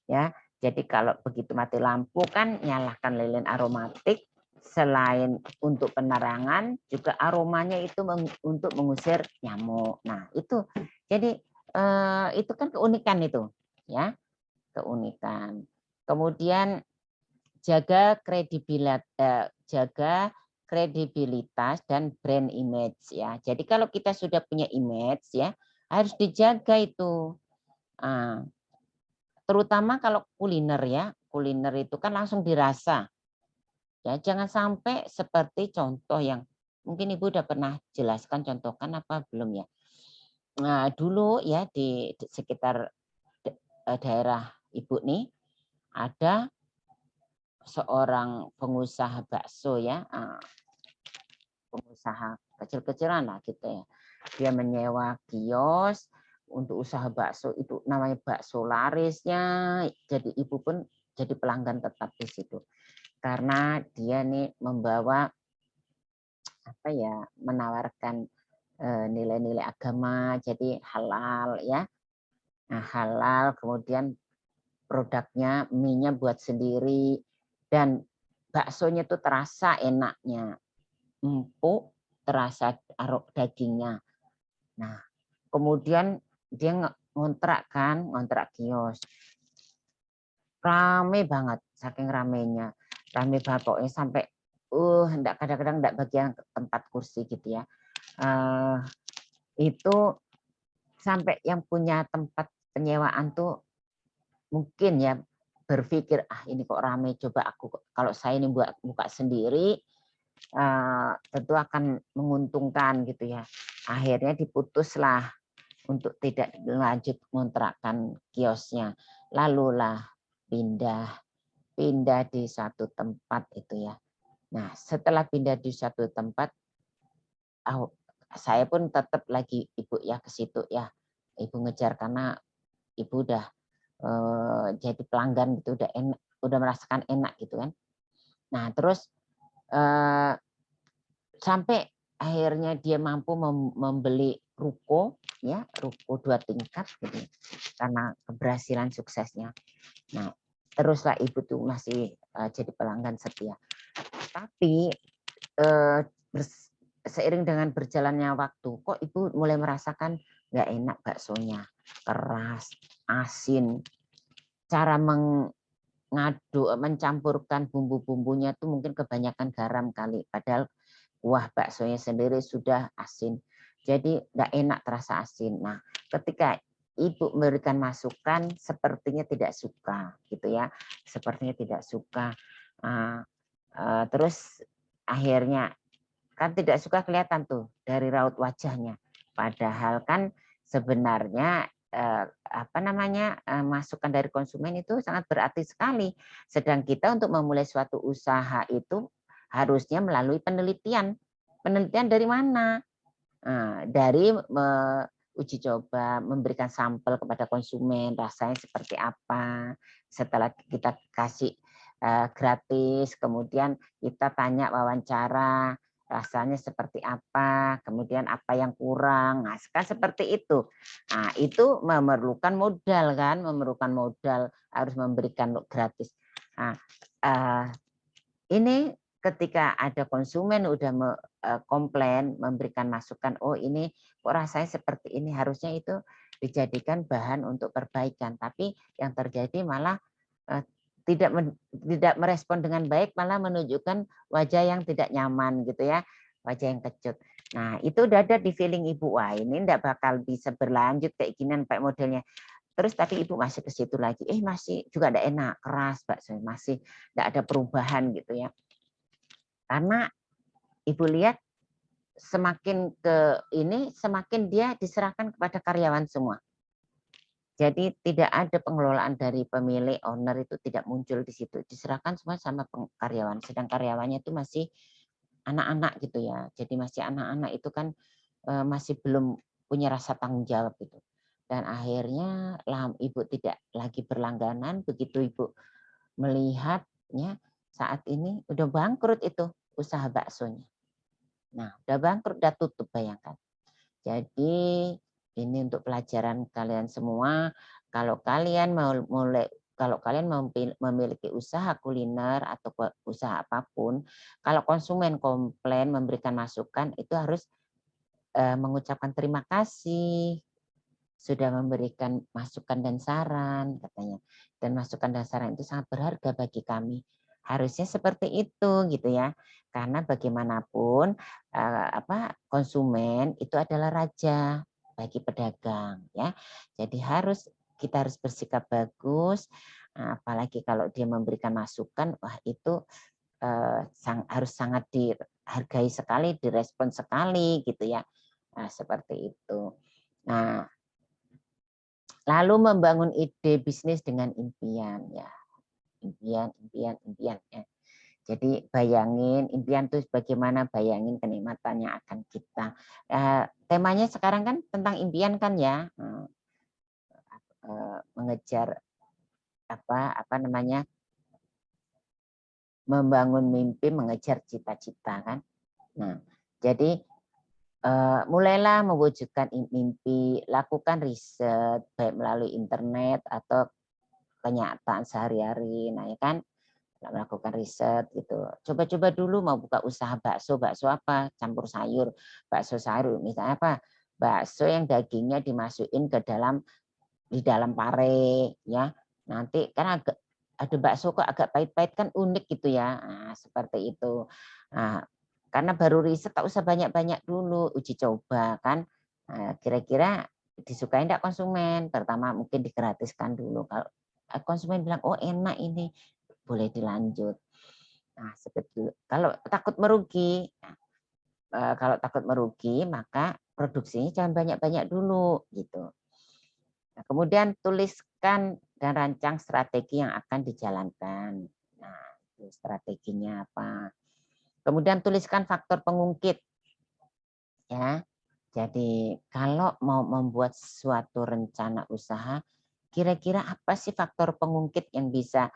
Ya, jadi kalau begitu mati lampu kan nyalakan lilin aromatik, selain untuk penerangan juga aromanya itu untuk mengusir nyamuk. Nah, itu. Jadi itu kan keunikan itu, ya. Keunikan. Kemudian jaga kredibilitas dan brand image ya. Jadi kalau kita sudah punya image ya, harus dijaga itu. Terutama kalau kuliner ya, kuliner itu kan langsung dirasa. Ya, jangan sampai seperti contoh yang mungkin Ibu udah pernah jelaskan, contohkan apa belum ya? Nah, dulu ya di sekitar daerah Ibu nih ada seorang pengusaha bakso ya, pengusaha kecil-kecilan lah gitu ya. Dia menyewa kios untuk usaha bakso itu namanya bakso larisnya. Jadi Ibu pun jadi pelanggan tetap di situ. Karena dia nih membawa apa ya, menawarkan nilai-nilai agama, jadi halal ya. Nah, halal, kemudian produknya mie-nya buat sendiri dan baksonya itu terasa enaknya, empuk, terasa dagingnya. Nah, kemudian dia ngontrak kios. Rame banget, saking ramenya. Rame banget pokoknya sampai kadang-kadang enggak bagian tempat kursi gitu ya. Itu sampai yang punya tempat penyewaan tuh mungkin ya berpikir, ini kok rame, coba aku kalau saya ini buka sendiri tentu akan menguntungkan gitu ya. Akhirnya diputuslah untuk tidak lanjut mengontrakkan kiosnya. lalulah pindah di suatu tempat itu ya. Nah, setelah pindah di suatu tempat, saya pun tetap lagi ibu ya ke situ ya. Ibu ngejar karena ibu udah jadi pelanggan gitu, udah enak, udah merasakan enak gitu kan. Nah, terus sampai akhirnya dia mampu membeli ruko ya, ruko 2 tingkat gitu, karena keberhasilan suksesnya. Nah, teruslah ibu tuh masih jadi pelanggan setia. Tapi seiring dengan berjalannya waktu, kok ibu mulai merasakan nggak enak baksonya, keras, asin, cara mencampurkan bumbu-bumbunya tuh mungkin kebanyakan garam kali, padahal kuah baksonya sendiri sudah asin. Jadi nggak enak, terasa asin. Nah, ketika ibu memberikan masukan, sepertinya tidak suka, gitu ya. Sepertinya tidak suka. Terus akhirnya kan tidak suka kelihatan tuh dari raut wajahnya. Padahal kan sebenarnya masukan dari konsumen itu sangat berarti sekali. Sedang kita untuk memulai suatu usaha itu harusnya melalui penelitian. Penelitian dari mana? Dari uji coba, memberikan sampel kepada konsumen, rasanya seperti apa. Setelah kita kasih gratis, kemudian kita tanya wawancara, rasanya seperti apa, kemudian apa yang kurang. Nah, kan seperti itu. Nah, itu memerlukan modal kan, memerlukan modal, harus memberikan gratis. Nah, ini ketika ada konsumen udah komplain, memberikan masukan, oh ini kok rasanya seperti ini, harusnya itu dijadikan bahan untuk perbaikan. Tapi yang terjadi malah tidak merespon dengan baik, malah menunjukkan wajah yang tidak nyaman gitu ya, wajah yang kecut. Nah, itu udah ada di feeling ibu, wah ini enggak bakal bisa berlanjut kayak gini kayak modelnya. Terus tapi ibu masih ke situ lagi, masih juga enggak enak, keras bakso, masih enggak ada perubahan gitu ya. Karena ibu lihat semakin ke ini, semakin dia diserahkan kepada karyawan semua. Jadi tidak ada pengelolaan dari pemilik, owner itu tidak muncul di situ. Diserahkan semua sama karyawan. Sedang karyawannya itu masih anak-anak gitu ya. Jadi masih anak-anak itu kan masih belum punya rasa tanggung jawab gitu. Dan akhirnya ibu tidak lagi berlangganan. Begitu ibu melihatnya saat ini udah bangkrut itu usaha baksonya. Nah, udah bangkrut, udah tutup, bayangkan. Jadi ini untuk pelajaran kalian semua. Kalau kalian memiliki usaha kuliner atau usaha apapun, kalau konsumen komplain, memberikan masukan, itu harus mengucapkan terima kasih sudah memberikan masukan dan saran katanya. Dan masukan dan saran itu sangat berharga bagi kami. Harusnya seperti itu gitu ya. Karena bagaimanapun konsumen itu adalah raja bagi pedagang ya. Jadi kita harus bersikap bagus, apalagi kalau dia memberikan masukan, wah itu harus sangat dihargai sekali, direspon sekali gitu ya. Nah, seperti itu. Nah, lalu membangun ide bisnis dengan impian ya. Impian ya. Jadi bayangin impian itu bagaimana, bayangin kenikmatannya akan kita. Temanya sekarang kan tentang impian kan ya. Mengejar membangun mimpi, mengejar cita-cita kan. Nah, jadi mulailah mewujudkan mimpi, lakukan riset baik melalui internet atau kenyataan sehari-hari. Nah, ya kan, melakukan riset gitu. Coba-coba dulu mau buka usaha bakso apa? Campur sayur, bakso sayur misalnya apa? Bakso yang dagingnya dimasukin di dalam pare ya. Nanti kan ada bakso kok agak pahit-pahit kan unik gitu ya. Nah, seperti itu. Nah, karena baru riset tak usah banyak-banyak dulu, uji coba kan. Nah, kira-kira disukai enggak konsumen? Pertama mungkin digratiskan dulu. Kalau konsumen bilang, oh enak ini, boleh dilanjut. Nah, seperti kalau takut merugi, maka produksinya jangan banyak-banyak dulu gitu. Nah, kemudian tuliskan dan rancang strategi yang akan dijalankan. Nah, itu strateginya apa. Kemudian tuliskan faktor pengungkit. Ya. Jadi kalau mau membuat suatu rencana usaha, kira-kira apa sih faktor pengungkit yang bisa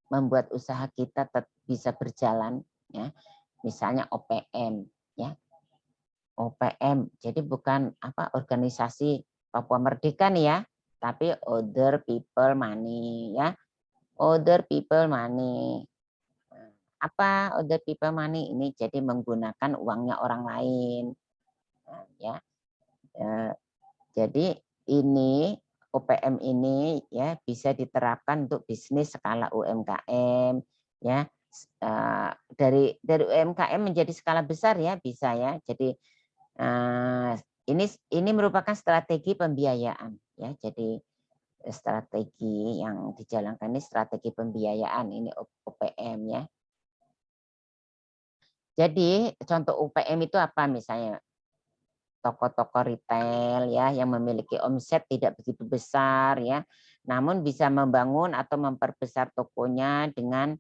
membuat usaha kita bisa berjalan, ya. Misalnya OPM, ya. OPM. Jadi bukan organisasi Papua Merdeka nih ya, tapi Other People Money, ya. Other People Money. Apa other people money ini? Jadi menggunakan uangnya orang lain. Nah, ya. Jadi ini OPM ini ya bisa diterapkan untuk bisnis skala UMKM, ya. Dari UMKM menjadi skala besar ya bisa ya. Jadi ini merupakan strategi pembiayaan ya. Jadi strategi yang dijalankan ini strategi pembiayaan ini OPM ya. Jadi contoh UPM itu apa misalnya? Toko-toko retail ya yang memiliki omset tidak begitu besar ya, namun bisa membangun atau memperbesar tokonya dengan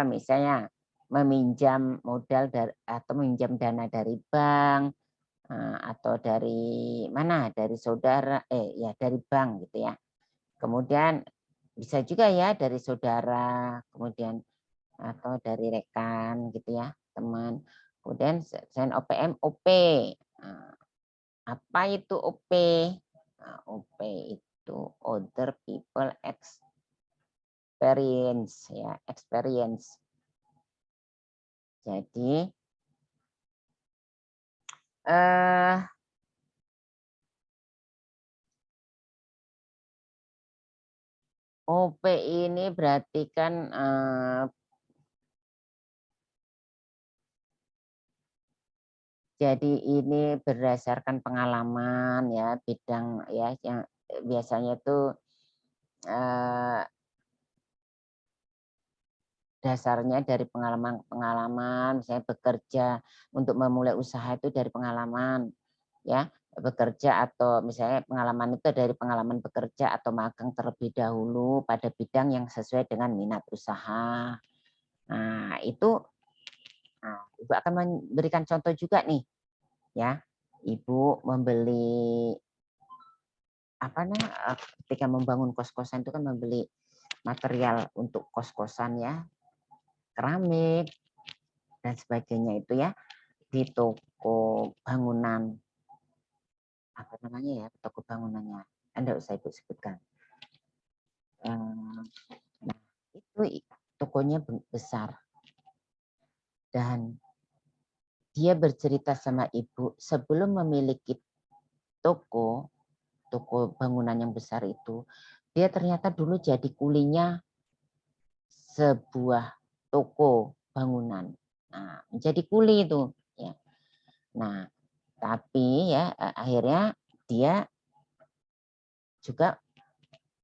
misalnya meminjam modal atau meminjam dana dari bank atau dari mana? Dari saudara dari bank gitu ya. Kemudian bisa juga ya dari saudara, kemudian atau dari rekan gitu ya, teman. Kemudian selain OPM, OP. Apa itu OP? Nah, OP itu Other People Experience ya, experience. Jadi OP ini berarti kan jadi ini berdasarkan pengalaman ya, bidang ya yang biasanya itu dasarnya dari pengalaman, misalnya bekerja untuk memulai usaha itu dari pengalaman ya, bekerja atau misalnya pengalaman itu dari pengalaman bekerja atau magang terlebih dahulu pada bidang yang sesuai dengan minat usaha. Nah, itu Ibu akan memberikan contoh juga nih ya. Ibu membeli ketika membangun kos-kosan itu kan membeli material untuk kos-kosan ya, keramik dan sebagainya itu ya di toko bangunan toko bangunannya Anda usah Ibu sebutkan. Nah, itu tokonya besar dan dia bercerita sama Ibu sebelum memiliki toko bangunan yang besar itu, dia ternyata dulu jadi kulinya sebuah toko bangunan. Nah, menjadi kuli itu ya. Nah, tapi ya akhirnya dia juga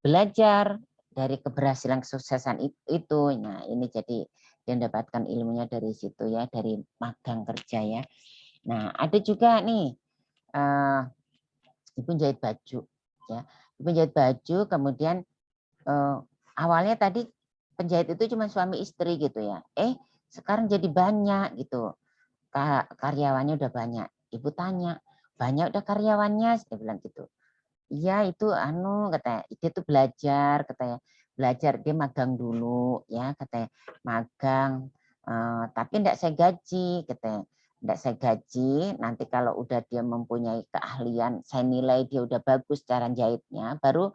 belajar dari keberhasilan kesuksesan itu. Nah, ini jadi dia mendapatkan ilmunya dari situ ya, dari magang kerja ya. Nah, ada juga nih Ibu jahit baju ya. Ibu jahit baju kemudian awalnya tadi penjahit itu cuma suami istri gitu ya. Sekarang jadi banyak gitu. Karyawannya udah banyak. Ibu tanya, "Banyak udah karyawannya?" Dia bilang gitu. Iya itu katanya, dia tuh belajar katanya. Belajar dia magang dulu ya katanya. Magang tapi enggak saya gaji katanya. Enggak saya gaji, nanti kalau udah dia mempunyai keahlian, saya nilai dia udah bagus cara jahitnya, baru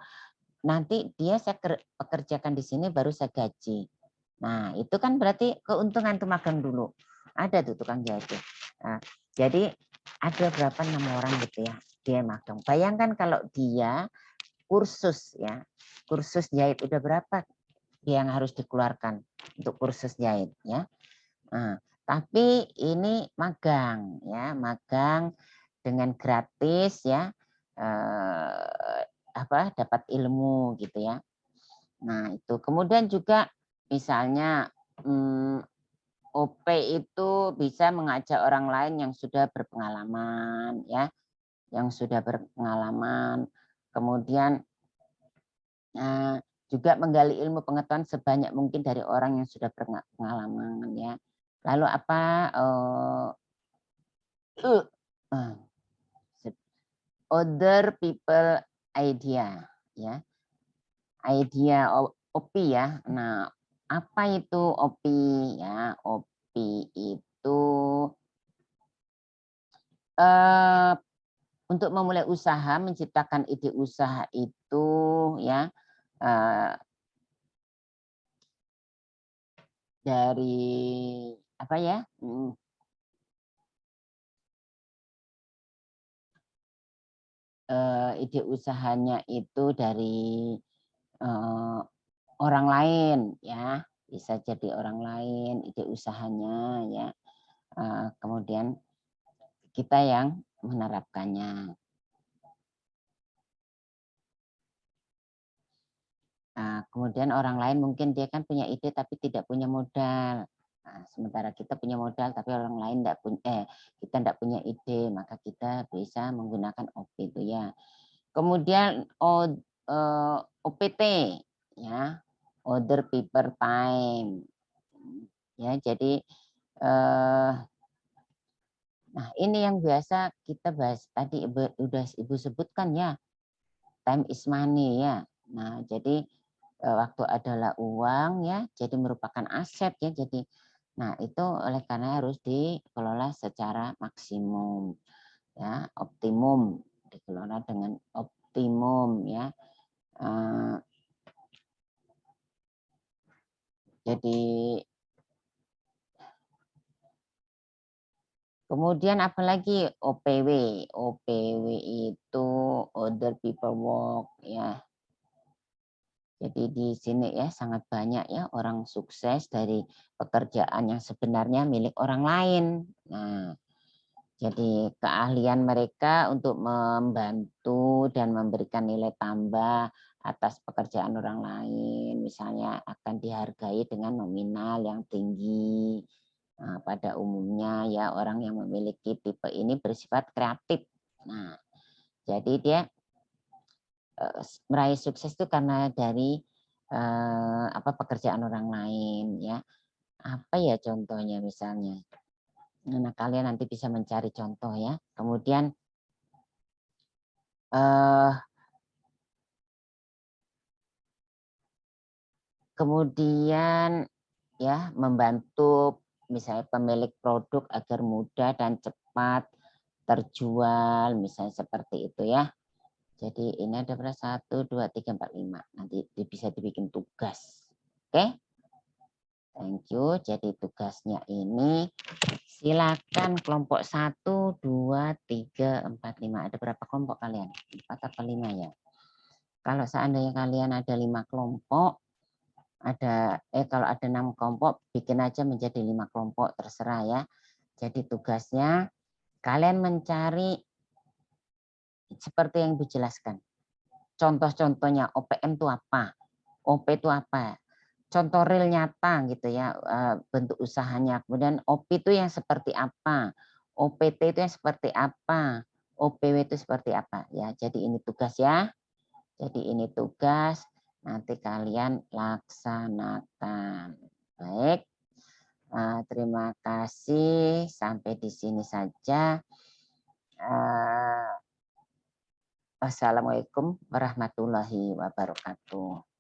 nanti dia saya pekerjakan di sini baru saya gaji. Nah, itu kan berarti keuntungan tuh magang dulu. Ada tuh tukang jahit. Nah, jadi ada berapa 6 orang gitu ya, dia magang. Bayangkan kalau dia kursus ya, kursus jahit udah berapa dia yang harus dikeluarkan untuk kursus jahit ya. Nah, tapi ini magang ya, magang dengan gratis ya. Dapat ilmu gitu ya. Nah, itu. Kemudian juga misalnya OP itu bisa mengajak orang lain yang sudah berpengalaman ya, yang sudah berpengalaman. Kemudian Nah, juga menggali ilmu pengetahuan sebanyak mungkin dari orang yang sudah berpengalaman ya. Lalu apa uh, other people idea ya. Idea OPI ya. Nah, apa itu OPI ya? OPI itu untuk memulai usaha, menciptakan ide usaha itu ya dari apa ya? Ide usahanya itu dari orang lain ya, bisa jadi orang lain ide usahanya ya. Kemudian kita yang menerapkannya. Nah, kemudian orang lain mungkin dia kan punya ide tapi tidak punya modal. Nah, sementara kita punya modal tapi orang lain kita tidak punya ide, maka kita bisa menggunakan OP itu ya. Kemudian OPT ya, other paper time. Ya, jadi nah ini yang biasa kita bahas tadi udah Ibu sebutkan ya, time is money ya. Nah, jadi waktu adalah uang ya, jadi merupakan aset ya. Jadi, nah itu oleh karena harus dikelola secara maksimum ya, optimum, dikelola dengan optimum ya. Jadi kemudian apalagi OPW, OPW itu other people work ya. Jadi di sini ya sangat banyak ya orang sukses dari pekerjaan yang sebenarnya milik orang lain. Nah, jadi keahlian mereka untuk membantu dan memberikan nilai tambah atas pekerjaan orang lain, misalnya akan dihargai dengan nominal yang tinggi. Nah, pada umumnya ya orang yang memiliki tipe ini bersifat kreatif. Nah, jadi dia meraih sukses itu karena dari pekerjaan orang lain ya. Apa ya contohnya misalnya? Nah, kalian nanti bisa mencari contoh ya. Kemudian ya membantu misalnya pemilik produk agar mudah dan cepat terjual, misalnya seperti itu ya. Jadi ini ada berapa? 1, 2, 3, 4, 5. Nanti bisa dibikin tugas. Oke? Thank you. Jadi tugasnya ini silakan kelompok 1, 2, 3, 4, 5. Ada berapa kelompok kalian? 4 atau 5 ya? Kalau seandainya kalian ada 5 kelompok, kalau ada 6 kelompok, bikin aja menjadi 5 kelompok, terserah ya. Jadi tugasnya kalian mencari seperti yang Ibu jelaskan. Contoh-contohnya OPM itu apa? OP itu apa? Contoh real nyata gitu ya, bentuk usahanya. Kemudian OP itu yang seperti apa? OPT itu yang seperti apa? OPW itu seperti apa? Ya, jadi ini tugas ya. Jadi ini tugas, nanti kalian laksanakan. Baik, terima kasih. Sampai di sini saja. Wassalamualaikum warahmatullahi wabarakatuh.